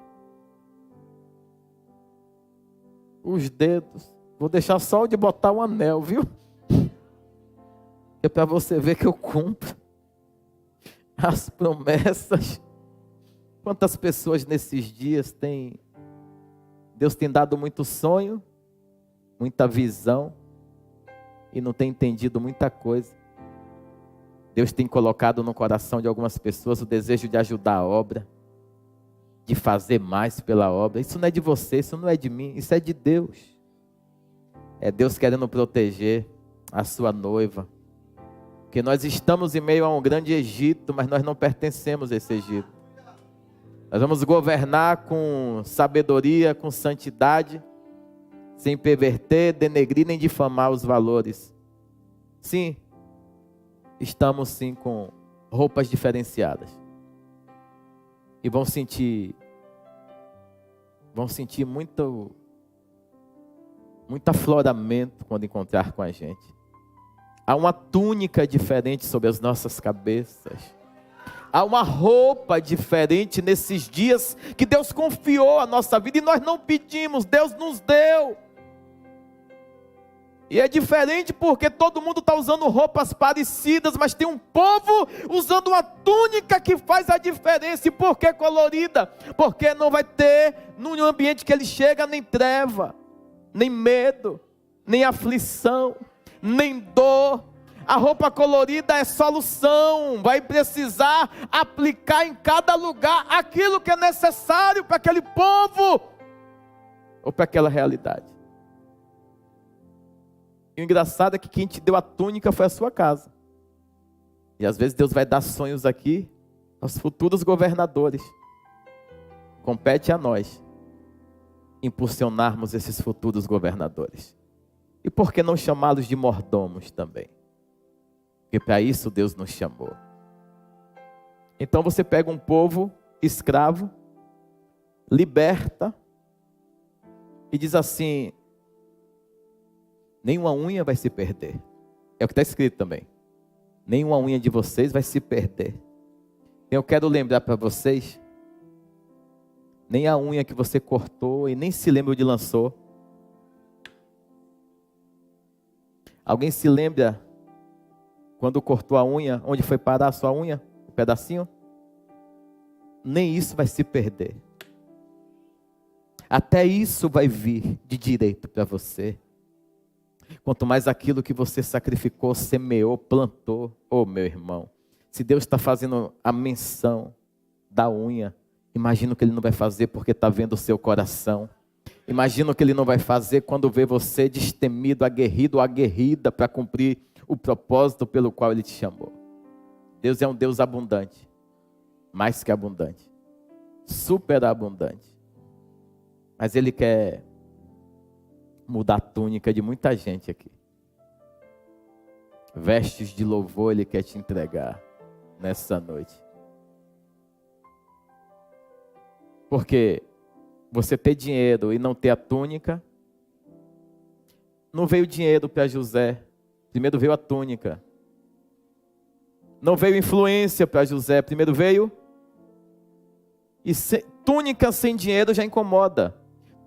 os dedos. Vou deixar só o de botar um anel, viu? É para você ver que eu cumpro as promessas. Quantas pessoas nesses dias Deus tem dado muito sonho, muita visão, e não tem entendido muita coisa. Deus tem colocado no coração de algumas pessoas o desejo de ajudar a obra, de fazer mais pela obra. Isso não é de você, isso não é de mim, isso é de Deus. É Deus querendo proteger a sua noiva. Porque nós estamos em meio a um grande Egito, mas nós não pertencemos a esse Egito. Nós vamos governar com sabedoria, com santidade, sem perverter, denegrir nem difamar os valores. Sim, estamos sim com roupas diferenciadas. E vão sentir muito afloramento quando encontrar com a gente. Há uma túnica diferente sobre as nossas cabeças. Há uma roupa diferente nesses dias que Deus confiou a nossa vida e nós não pedimos, Deus nos deu. E é diferente porque todo mundo está usando roupas parecidas, mas tem um povo usando uma túnica que faz a diferença. E por que colorida? Porque não vai ter no ambiente que ele chega nem treva, nem medo, nem aflição, nem dor. A roupa colorida é solução, vai precisar aplicar em cada lugar aquilo que é necessário para aquele povo ou para aquela realidade. E o engraçado é que quem te deu a túnica foi a sua casa. E às vezes Deus vai dar sonhos aqui aos futuros governadores. Compete a nós impulsionarmos esses futuros governadores. E por que não chamá-los de mordomos também? Porque para isso Deus nos chamou. Então você pega um povo escravo, liberta e diz assim: nenhuma unha vai se perder. É o que está escrito também. Nenhuma unha de vocês vai se perder. Eu quero lembrar para vocês, nem a unha que você cortou e nem se lembra onde lançou. Alguém se lembra quando cortou a unha, onde foi parar a sua unha? Um pedacinho? Nem isso vai se perder. Até isso vai vir de direito para você. Quanto mais aquilo que você sacrificou, semeou, plantou. Oh, meu irmão, se Deus está fazendo a menção da unha, imagina o que Ele não vai fazer porque está vendo o seu coração. Imagina o que Ele não vai fazer quando vê você destemido, aguerrido ou aguerrida para cumprir o propósito pelo qual Ele te chamou. Deus é um Deus abundante, mais que abundante, super abundante. Mas Ele quer mudar a túnica de muita gente aqui. Vestes de louvor Ele quer te entregar nessa noite. Porque você ter dinheiro e não ter a túnica, não veio dinheiro para José, primeiro veio a túnica. Não veio influência para José, primeiro veio. E túnica sem dinheiro já incomoda.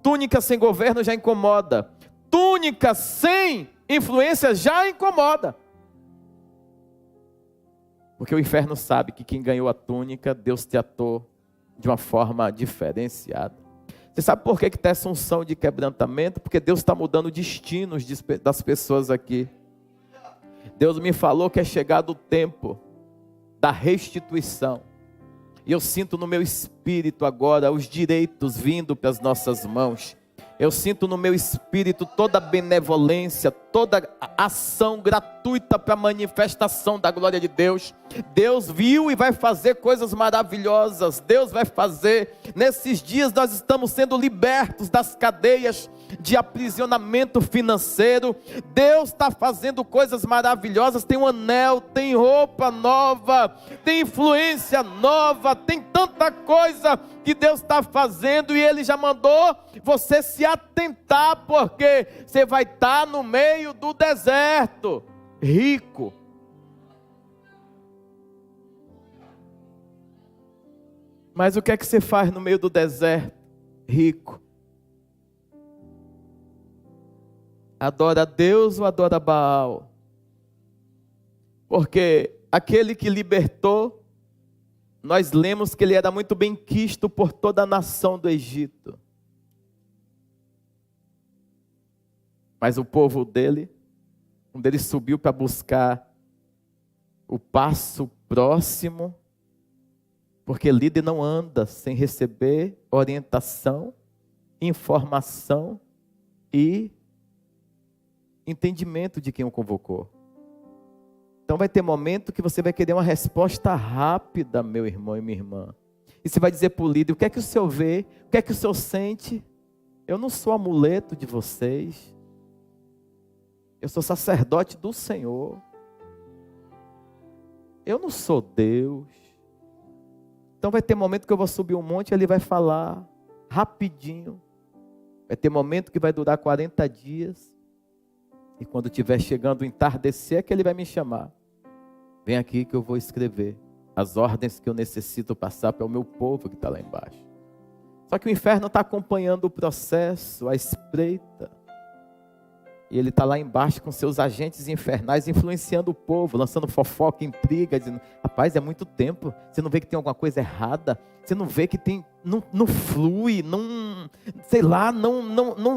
Túnica sem governo já incomoda. Túnica sem influência já incomoda. Porque o inferno sabe que quem ganhou a túnica, Deus tratou de uma forma diferenciada. Você sabe por que está essa unção de quebrantamento? Porque Deus está mudando destinos das pessoas aqui. Deus me falou que é chegado o tempo da restituição. E eu sinto no meu espírito agora os direitos vindo para as nossas mãos. Eu sinto no meu espírito toda a benevolência, toda a ação gratuita para a manifestação da glória de Deus. Deus viu e vai fazer coisas maravilhosas. Deus vai fazer. Nesses dias nós estamos sendo libertos das cadeias de aprisionamento financeiro. Deus está fazendo coisas maravilhosas. Tem um anel, tem roupa nova, tem influência nova, tem tanta coisa que Deus está fazendo, e Ele já mandou você se atentar, porque você vai estar no meio do deserto, rico. Mas o que é que você faz no meio do deserto, rico? Adora a Deus ou adora Baal? Porque aquele que libertou, nós lemos que ele era muito bem quisto por toda a nação do Egito. Mas o povo dele, quando ele subiu para buscar o passo próximo, porque líder não anda sem receber orientação, informação e entendimento de quem o convocou. Então vai ter momento que você vai querer uma resposta rápida, meu irmão e minha irmã. E você vai dizer para o líder: o que é que o senhor vê? O que é que o senhor sente? Eu não sou amuleto de vocês. Eu sou sacerdote do Senhor. Eu não sou Deus. Então vai ter momento que eu vou subir um monte e ele vai falar rapidinho. Vai ter momento que vai durar 40 dias. E quando estiver chegando o entardecer é que ele vai me chamar. Vem aqui que eu vou escrever as ordens que eu necessito passar para o meu povo que está lá embaixo. Só que o inferno está acompanhando o processo, a espreita. E ele está lá embaixo com seus agentes infernais, influenciando o povo, lançando fofoca, intriga, dizendo: rapaz, é muito tempo, você não vê que tem alguma coisa errada? Você não vê que tem, não flui, não, sei lá,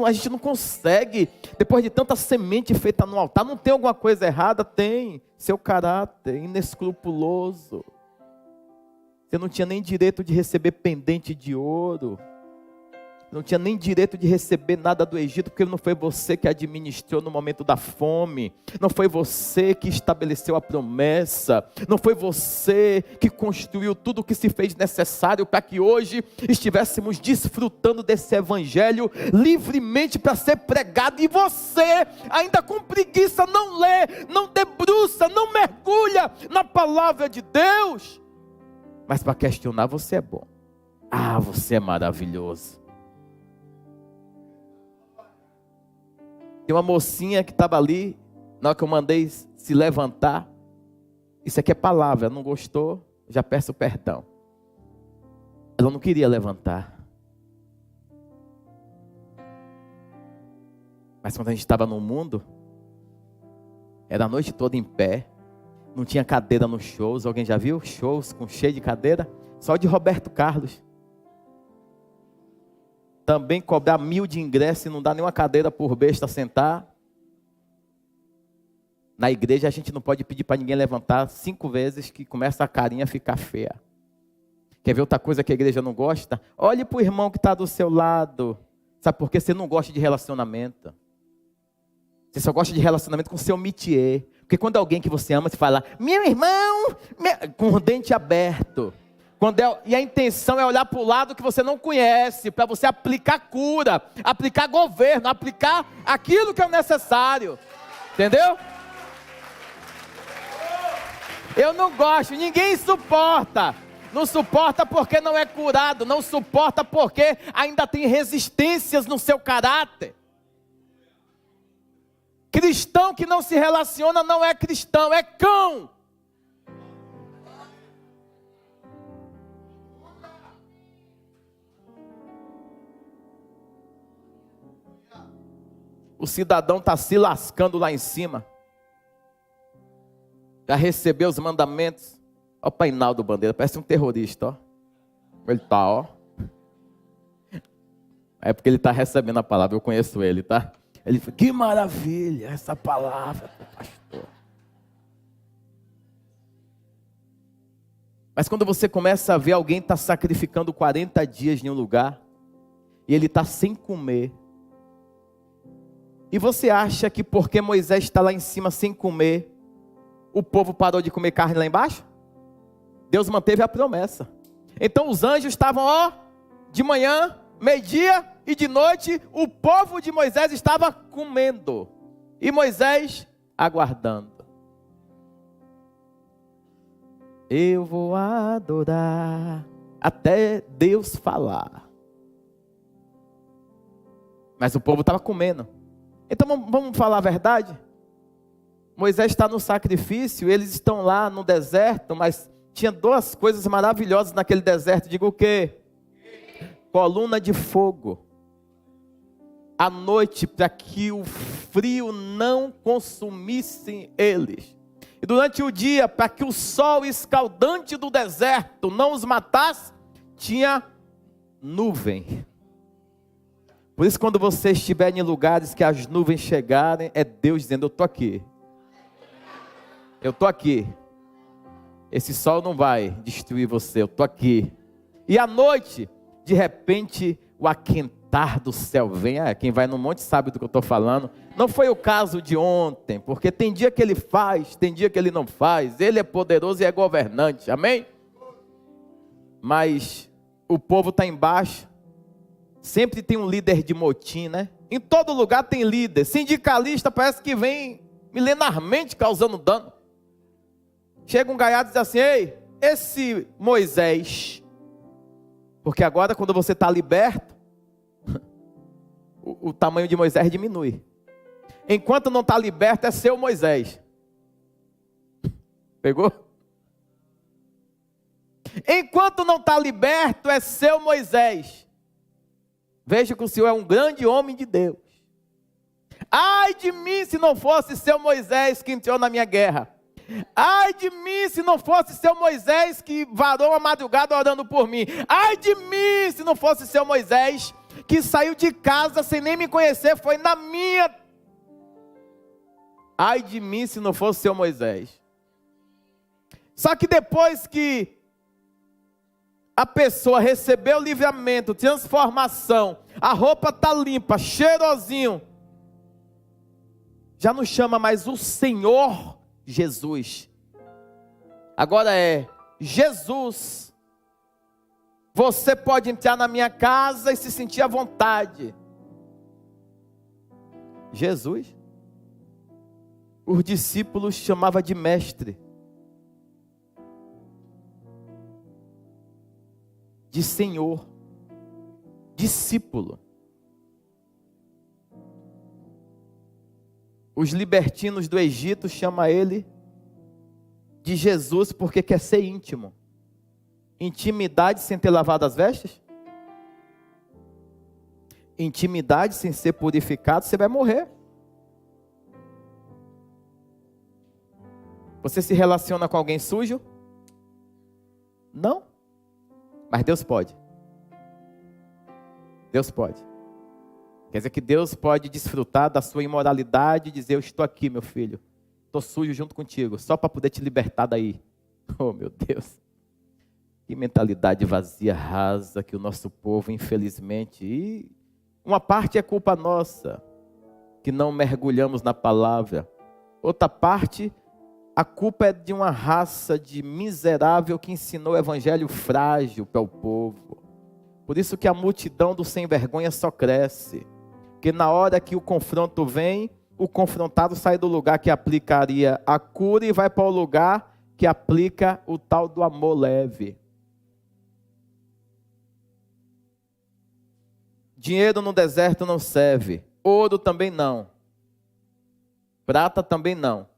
a gente não consegue, depois de tanta semente feita no altar, não tem alguma coisa errada? Tem, seu caráter inescrupuloso. Você não tinha nem direito de receber pendente de ouro. Não tinha nem direito de receber nada do Egito, porque não foi você que administrou no momento da fome. Não foi você que estabeleceu a promessa. Não foi você que construiu tudo o que se fez necessário para que hoje estivéssemos desfrutando desse evangelho livremente para ser pregado. E você, ainda com preguiça, não lê, não debruça, não mergulha na palavra de Deus. Mas para questionar, você é bom. Ah, você é maravilhoso. Tem uma mocinha que estava ali, na hora que eu mandei se levantar. Isso aqui é palavra, não gostou? Já peço perdão. Ela não queria levantar. Mas quando a gente estava no mundo, era a noite toda em pé. Não tinha cadeira nos shows. Alguém já viu shows com cheio de cadeira? Só de Roberto Carlos. Também cobrar 1.000 de ingresso e não dá nenhuma cadeira por besta sentar. Na igreja a gente não pode pedir para ninguém levantar 5 vezes, que começa a carinha a ficar feia. Quer ver outra coisa que a igreja não gosta? Olhe para o irmão que está do seu lado. Sabe por quê? Você não gosta de relacionamento. Você só gosta de relacionamento com seu métier. Porque quando alguém que você ama, você fala: meu irmão, com o dente aberto. E a intenção é olhar para o lado que você não conhece, para você aplicar cura, aplicar governo, aplicar aquilo que é necessário. Entendeu? Eu não gosto, ninguém suporta. Não suporta porque não é curado, não suporta porque ainda tem resistências no seu caráter. Cristão que não se relaciona não é cristão, é cão. O cidadão está se lascando lá em cima para receber os mandamentos. Olha o Painaldo Bandeira, parece um terrorista, ó. Ele tá, ó. É porque ele está recebendo a palavra, eu conheço ele, tá? Ele falou, que maravilha essa palavra, pastor. Mas quando você começa a ver alguém está sacrificando 40 dias em um lugar, e ele está sem comer, e você acha que porque Moisés está lá em cima sem comer, o povo parou de comer carne lá embaixo? Deus manteve a promessa. Então os anjos estavam, ó, de manhã, meio-dia e de noite, o povo de Moisés estava comendo, e Moisés aguardando. Eu vou adorar até Deus falar. Mas o povo estava comendo. Então vamos falar a verdade? Moisés está no sacrifício, eles estão lá no deserto, mas tinha duas coisas maravilhosas naquele deserto. Digo o quê? Coluna de fogo. À noite, para que o frio não consumisse eles. E durante o dia, para que o sol escaldante do deserto não os matasse, tinha nuvem. Por isso, quando você estiver em lugares que as nuvens chegarem, é Deus dizendo, eu estou aqui. Eu estou aqui. Esse sol não vai destruir você, eu estou aqui. E à noite, de repente, o aquentar do céu vem. Quem vai no monte sabe do que eu estou falando. Não foi o caso de ontem, porque tem dia que ele faz, tem dia que ele não faz. Ele é poderoso e é governante, amém? Mas o povo está embaixo. Sempre tem um líder de motim, né? Em todo lugar tem líder. Sindicalista parece que vem milenarmente causando dano. Chega um gaiado e diz assim, ei, esse Moisés, porque agora quando você está liberto, o tamanho de Moisés diminui. Enquanto não está liberto, é seu Moisés. Pegou? Enquanto não está liberto, é seu Moisés. Veja que o Senhor é um grande homem de Deus. Ai de mim se não fosse seu Moisés que entrou na minha guerra. Ai de mim se não fosse seu Moisés que varou a madrugada orando por mim. Ai de mim se não fosse seu Moisés que saiu de casa sem nem me conhecer, foi na minha. Ai de mim se não fosse seu Moisés. Só que depois que a pessoa recebeu o livramento, transformação, a roupa está limpa, cheirosinho, já não chama mais o Senhor Jesus. Agora é Jesus. Você pode entrar na minha casa e se sentir à vontade. Jesus. Os discípulos chamavam de mestre, de Senhor, discípulo. Os libertinos do Egito chamam ele de Jesus porque quer ser íntimo. Intimidade sem ter lavado as vestes? Intimidade sem ser purificado, você vai morrer. Você se relaciona com alguém sujo? Não. Mas Deus pode. Deus pode. Quer dizer que Deus pode desfrutar da sua imoralidade e dizer, eu estou aqui, meu filho. Estou sujo junto contigo, só para poder te libertar daí. Oh, meu Deus. Que mentalidade vazia, rasa, que o nosso povo, infelizmente, e uma parte é culpa nossa, que não mergulhamos na palavra. Outra parte, a culpa é de uma raça de miserável que ensinou o evangelho frágil para o povo. Por isso que a multidão do sem vergonha só cresce. Porque na hora que o confronto vem, o confrontado sai do lugar que aplicaria a cura e vai para o lugar que aplica o tal do amor leve. Dinheiro no deserto não serve. Ouro também não. Prata também não.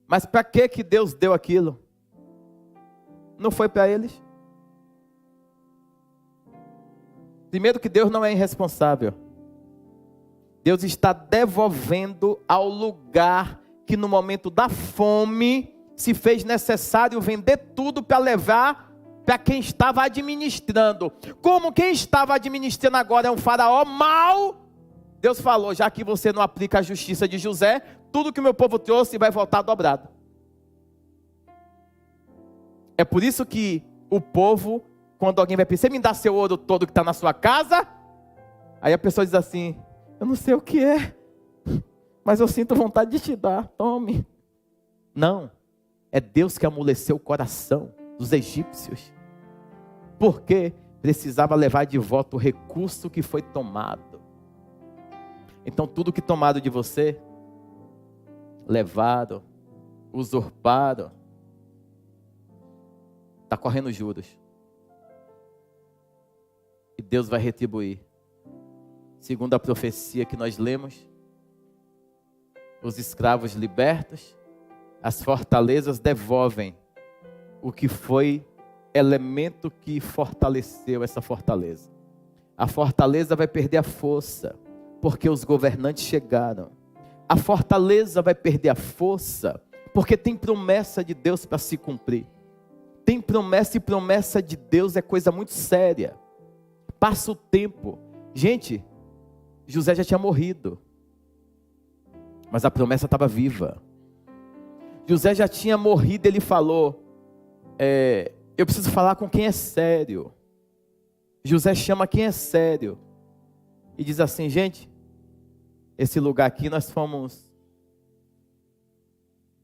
Mas para que Deus deu aquilo? Não foi para eles? Primeiro que Deus não é irresponsável. Deus está devolvendo ao lugar que no momento da fome se fez necessário vender tudo para levar para quem estava administrando. Como quem estava administrando agora é um faraó mau, Deus falou: já que você não aplica a justiça de José, tudo que o meu povo trouxe vai voltar dobrado. É por isso que o povo, quando alguém vai pedir: você me dá seu ouro todo que está na sua casa? Aí a pessoa diz assim: eu não sei o que é, mas eu sinto vontade de te dar, tome. Não, é Deus que amoleceu o coração dos egípcios, porque precisava levar de volta o recurso que foi tomado. Então tudo que tomaram de você, levaram, usurparam, está correndo juros. E Deus vai retribuir. Segundo a profecia que nós lemos, os escravos libertos, as fortalezas devolvem o que foi elemento que fortaleceu essa fortaleza. A fortaleza vai perder a força, porque os governantes chegaram. A fortaleza vai perder a força, porque tem promessa de Deus para se cumprir. Tem promessa, e promessa de Deus é coisa muito séria. Passa o tempo. Gente, José já tinha morrido, mas a promessa estava viva. José já tinha morrido, ele falou: eu preciso falar com quem é sério. José chama quem é sério e diz assim: gente, esse lugar aqui nós fomos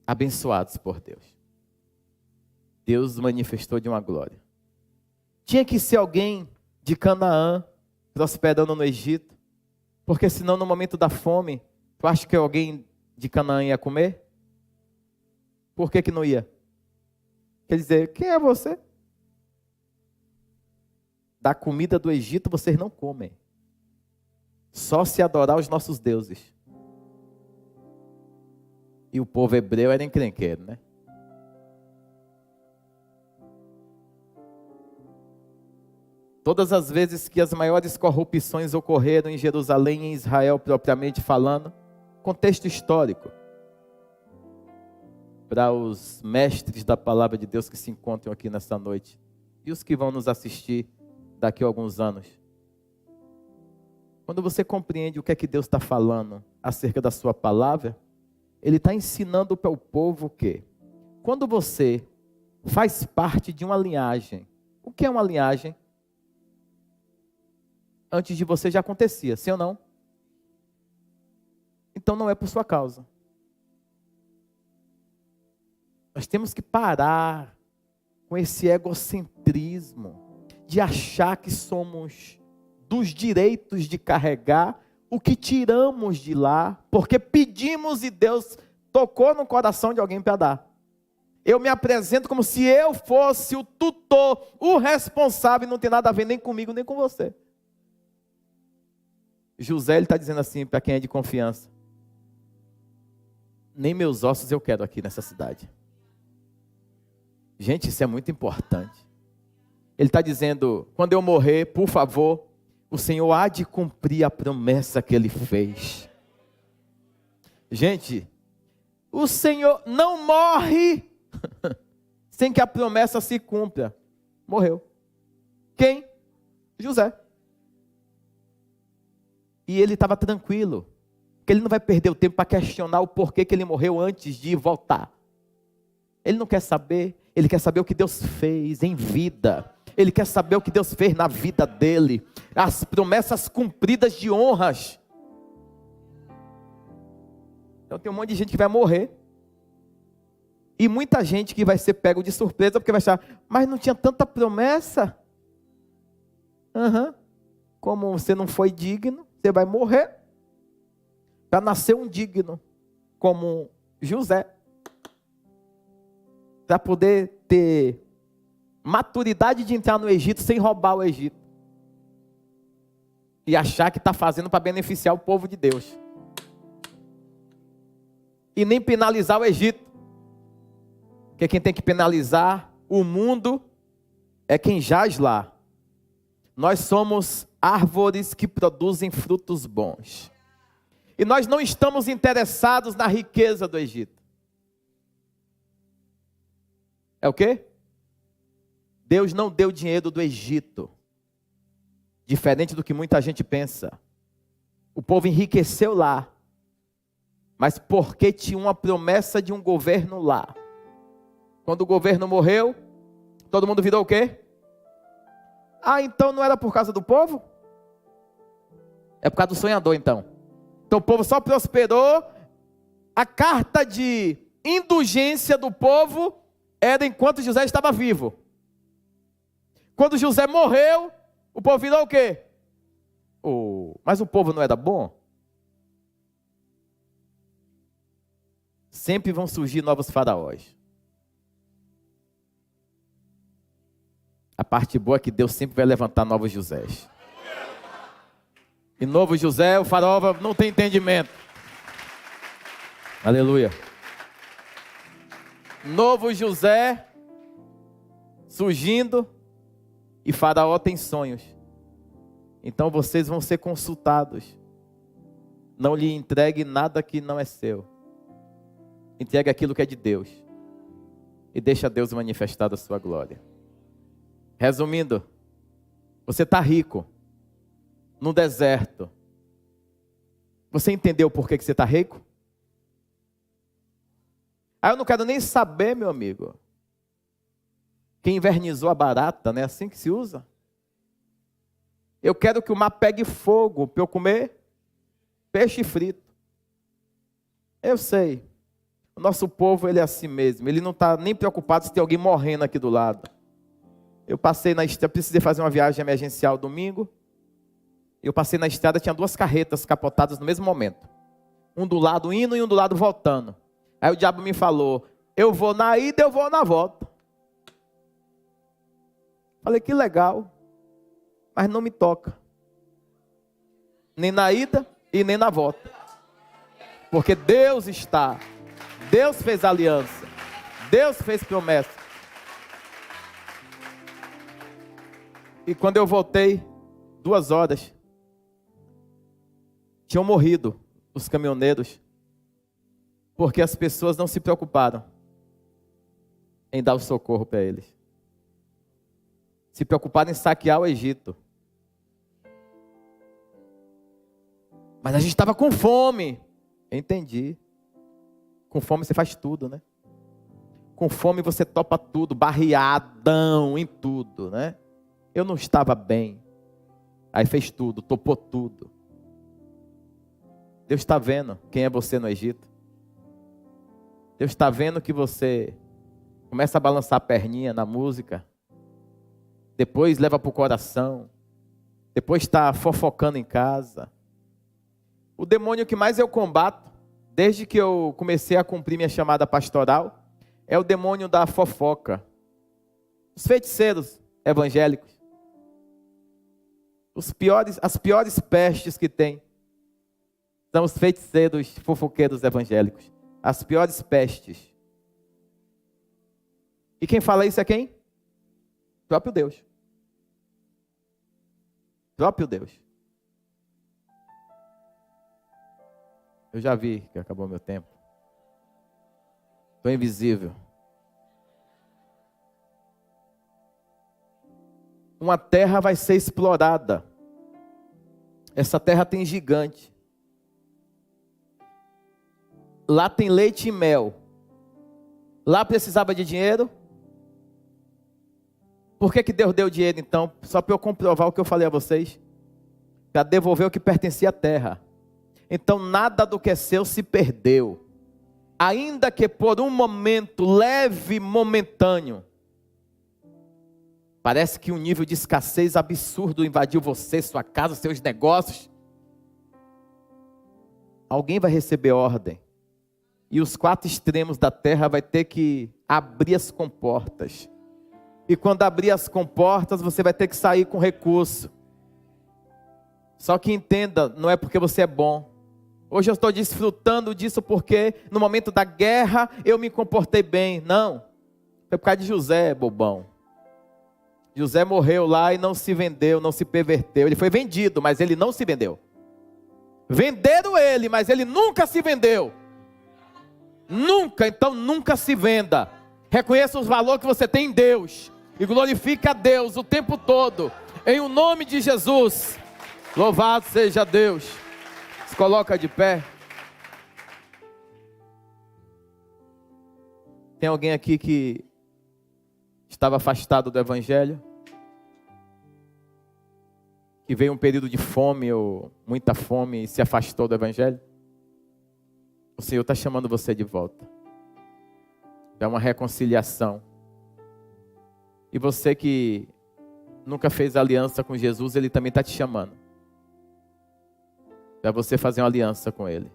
abençoados por Deus. Deus manifestou de uma glória. Tinha que ser alguém de Canaã, prosperando no Egito, porque senão no momento da fome, tu acha que alguém de Canaã ia comer? Por que não ia? Quer dizer, quem é você? Da comida do Egito vocês não comem. Só se adorar os nossos deuses. E o povo hebreu era encrenqueiro, né? Todas as vezes que as maiores corrupções ocorreram em Jerusalém e em Israel propriamente falando, contexto histórico, para os mestres da palavra de Deus que se encontram aqui nessa noite e os que vão nos assistir daqui a alguns anos. Quando você compreende o que é que Deus está falando acerca da sua palavra, Ele está ensinando para o povo que, quando você faz parte de uma linhagem, o que é uma linhagem? Antes de você já acontecia, sim ou não? Então não é por sua causa. Nós temos que parar com esse egocentrismo de achar que somos dos direitos de carregar o que tiramos de lá, porque pedimos e Deus tocou no coração de alguém para dar. Eu me apresento como se eu fosse o tutor, o responsável, e não tem nada a ver nem comigo, nem com você. José está dizendo assim para quem é de confiança: nem meus ossos eu quero aqui nessa cidade. Gente, isso é muito importante. Ele está dizendo: quando eu morrer, por favor, o Senhor há de cumprir a promessa que Ele fez. Gente, o Senhor não morre sem que a promessa se cumpra. Morreu. Quem? José. E ele estava tranquilo, porque ele não vai perder o tempo para questionar o porquê que ele morreu antes de voltar. Ele não quer saber, ele quer saber o que Deus fez em vida. Ele quer saber o que Deus fez na vida dele. As promessas cumpridas de honras. Então tem um monte de gente que vai morrer. E muita gente que vai ser pego de surpresa, porque vai achar: mas não tinha tanta promessa? Como você não foi digno, você vai morrer para nascer um digno, como José, para poder ter maturidade de entrar no Egito sem roubar o Egito e achar que está fazendo para beneficiar o povo de Deus e nem penalizar o Egito, porque quem tem que penalizar o mundo é quem jaz lá. Nós somos árvores que produzem frutos bons. E nós não estamos interessados na riqueza do Egito. É o quê? Deus não deu dinheiro do Egito. Diferente do que muita gente pensa. O povo enriqueceu lá. Mas porque tinha uma promessa de um governo lá. Quando o governo morreu, todo mundo virou o quê? Ah, então não era por causa do povo? É por causa do sonhador, então. Então o povo só prosperou. A carta de indulgência do povo era enquanto José estava vivo. Quando José morreu, o povo virou o quê? Mas o povo não era bom? Sempre vão surgir novos faraós. A parte boa é que Deus sempre vai levantar novos Josés. E novo José, o faraó não tem entendimento. Aleluia. Novo José surgindo e faraó tem sonhos. Então vocês vão ser consultados. Não lhe entregue nada que não é seu. Entregue aquilo que é de Deus. E deixa Deus manifestar a sua glória. Resumindo, você está rico. No deserto. Você entendeu por que você está rico? Eu não quero nem saber, meu amigo. Quem invernizou a barata, não é assim que se usa? Eu quero que o mar pegue fogo para eu comer peixe frito. Eu sei. O nosso povo, ele é assim mesmo. Ele não está nem preocupado se tem alguém morrendo aqui do lado. Eu precisei fazer uma viagem emergencial domingo. Eu passei na estrada, tinha 2 carretas capotadas no mesmo momento. Um do lado indo e um do lado voltando. Aí o diabo me falou, eu vou na ida, eu vou na volta. Falei, que legal. Mas não me toca. Nem na ida e nem na volta. Porque Deus está. Deus fez aliança. Deus fez promessa. E quando eu voltei, 2 horas, tinham morrido os caminhoneiros, porque as pessoas não se preocuparam em dar o socorro para eles. Se preocuparam em saquear o Egito. Mas a gente estava com fome. Entendi. Com fome você faz tudo, né? Com fome você topa tudo, barreadão em tudo, né? Eu não estava bem. Aí fez tudo, topou tudo. Deus está vendo quem é você no Egito. Deus está vendo que você começa a balançar a perninha na música. Depois leva para o coração. Depois está fofocando em casa. O demônio que mais eu combato, desde que eu comecei a cumprir minha chamada pastoral, é o demônio da fofoca. Os feiticeiros evangélicos. As piores pestes que tem são os feiticeiros fofoqueiros evangélicos. As piores pestes. E quem fala isso é quem? O próprio Deus. O próprio Deus. Eu já vi que acabou meu tempo. Estou invisível. Uma terra vai ser explorada. Essa terra tem gigante. Lá tem leite e mel. Lá precisava de dinheiro. Por que Deus deu dinheiro então? Só para eu comprovar o que eu falei a vocês. Para devolver o que pertencia à terra. Então nada do que é seu se perdeu. Ainda que por um momento leve, momentâneo. Parece que um nível de escassez absurdo invadiu você, sua casa, seus negócios. Alguém vai receber ordem. E os 4 extremos da terra vai ter que abrir as comportas. E quando abrir as comportas, você vai ter que sair com recurso. Só que entenda, não é porque você é bom. Hoje eu estou desfrutando disso porque no momento da guerra eu me comportei bem. Não, foi por causa de José, bobão. José morreu lá e não se vendeu, não se perverteu. Ele foi vendido, mas ele não se vendeu. Venderam ele, mas ele nunca se vendeu. Nunca, então nunca se venda. Reconheça os valores que você tem em Deus. E glorifique a Deus o tempo todo. Em o nome de Jesus. Louvado seja Deus. Se coloca de pé. Tem alguém aqui que estava afastado do Evangelho? Que veio um período de fome ou muita fome e se afastou do Evangelho? O Senhor está chamando você de volta. É uma reconciliação. E você que nunca fez aliança com Jesus, Ele também está te chamando. Para você fazer uma aliança com Ele.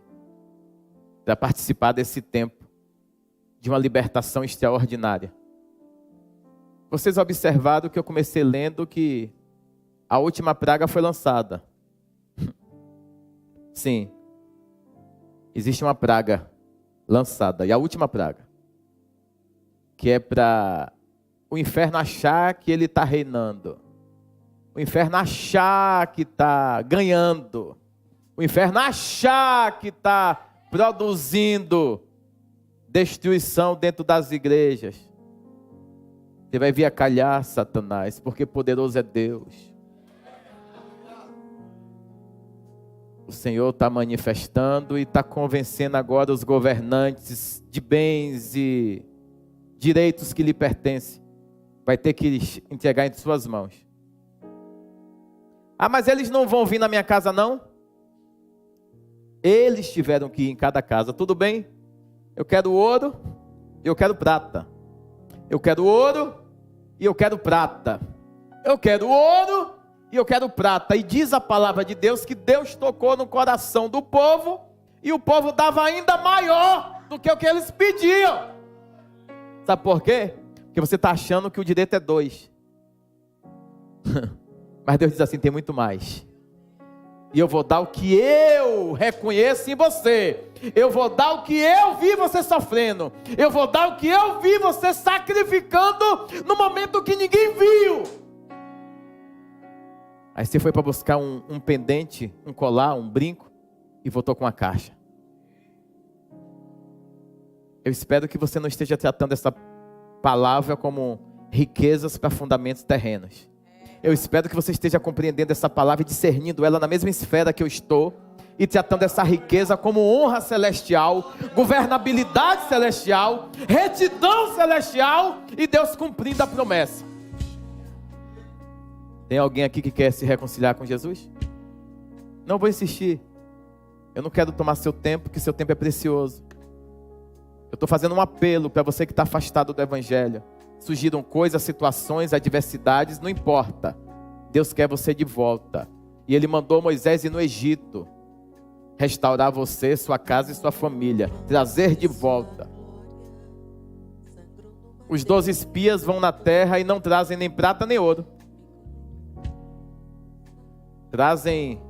Para participar desse tempo de uma libertação extraordinária. Vocês observaram que eu comecei lendo que a última praga foi lançada. Sim. Existe uma praga lançada. E a última praga. Que é para o inferno achar que ele está reinando. O inferno achar que está ganhando. O inferno achar que está produzindo destruição dentro das igrejas. Você vai vir a calhar, Satanás, porque poderoso é Deus. O Senhor está manifestando e está convencendo agora os governantes de bens e direitos que lhe pertencem. Vai ter que entregar em suas mãos. Ah, mas eles não vão vir na minha casa não? Eles tiveram que ir em cada casa. Tudo bem? Eu quero ouro e eu quero prata. Eu quero ouro e eu quero prata. Eu quero ouro e eu quero prata. E diz a palavra de Deus que Deus tocou no coração do povo e o povo dava ainda maior do que o que eles pediam. Sabe por quê? Porque você está achando que o direito é 2. Mas Deus diz assim, tem muito mais. E eu vou dar o que eu reconheço em você. Eu vou dar o que eu vi você sofrendo. Eu vou dar o que eu vi você sacrificando no momento que ninguém viu. Aí você foi para buscar um pendente, um colar, um brinco e voltou com uma caixa. Eu espero que você não esteja tratando essa palavra como riquezas para fundamentos terrenos. Eu espero que você esteja compreendendo essa palavra e discernindo ela na mesma esfera que eu estou e tratando essa riqueza como honra celestial, governabilidade celestial, retidão celestial e Deus cumprindo a promessa. Tem alguém aqui que quer se reconciliar com Jesus? Não vou insistir. Eu não quero tomar seu tempo, porque seu tempo é precioso. Eu estou fazendo um apelo para você que está afastado do Evangelho. Surgiram coisas, situações, adversidades, não importa. Deus quer você de volta. E Ele mandou Moisés ir no Egito. Restaurar você, sua casa e sua família. Trazer de volta. Os 12 espias vão na terra e não trazem nem prata nem ouro. Trazem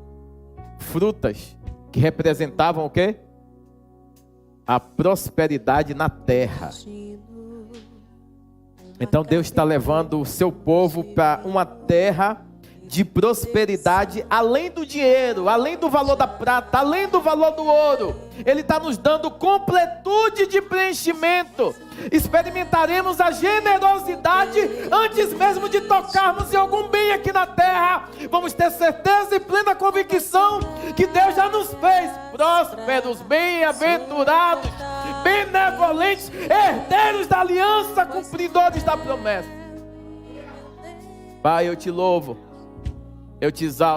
frutas que representavam o quê? A prosperidade na terra. Então Deus está levando o seu povo para uma terra de prosperidade, além do dinheiro, além do valor da prata, além do valor do ouro. Ele está nos dando completude de preenchimento. Experimentaremos a generosidade antes mesmo de tocarmos em algum bem aqui na terra. Vamos ter certeza e plena convicção que Deus já nos fez prósperos, bem-aventurados, benevolentes, herdeiros da aliança, cumpridores da promessa. Pai, eu te louvo, eu te exalto.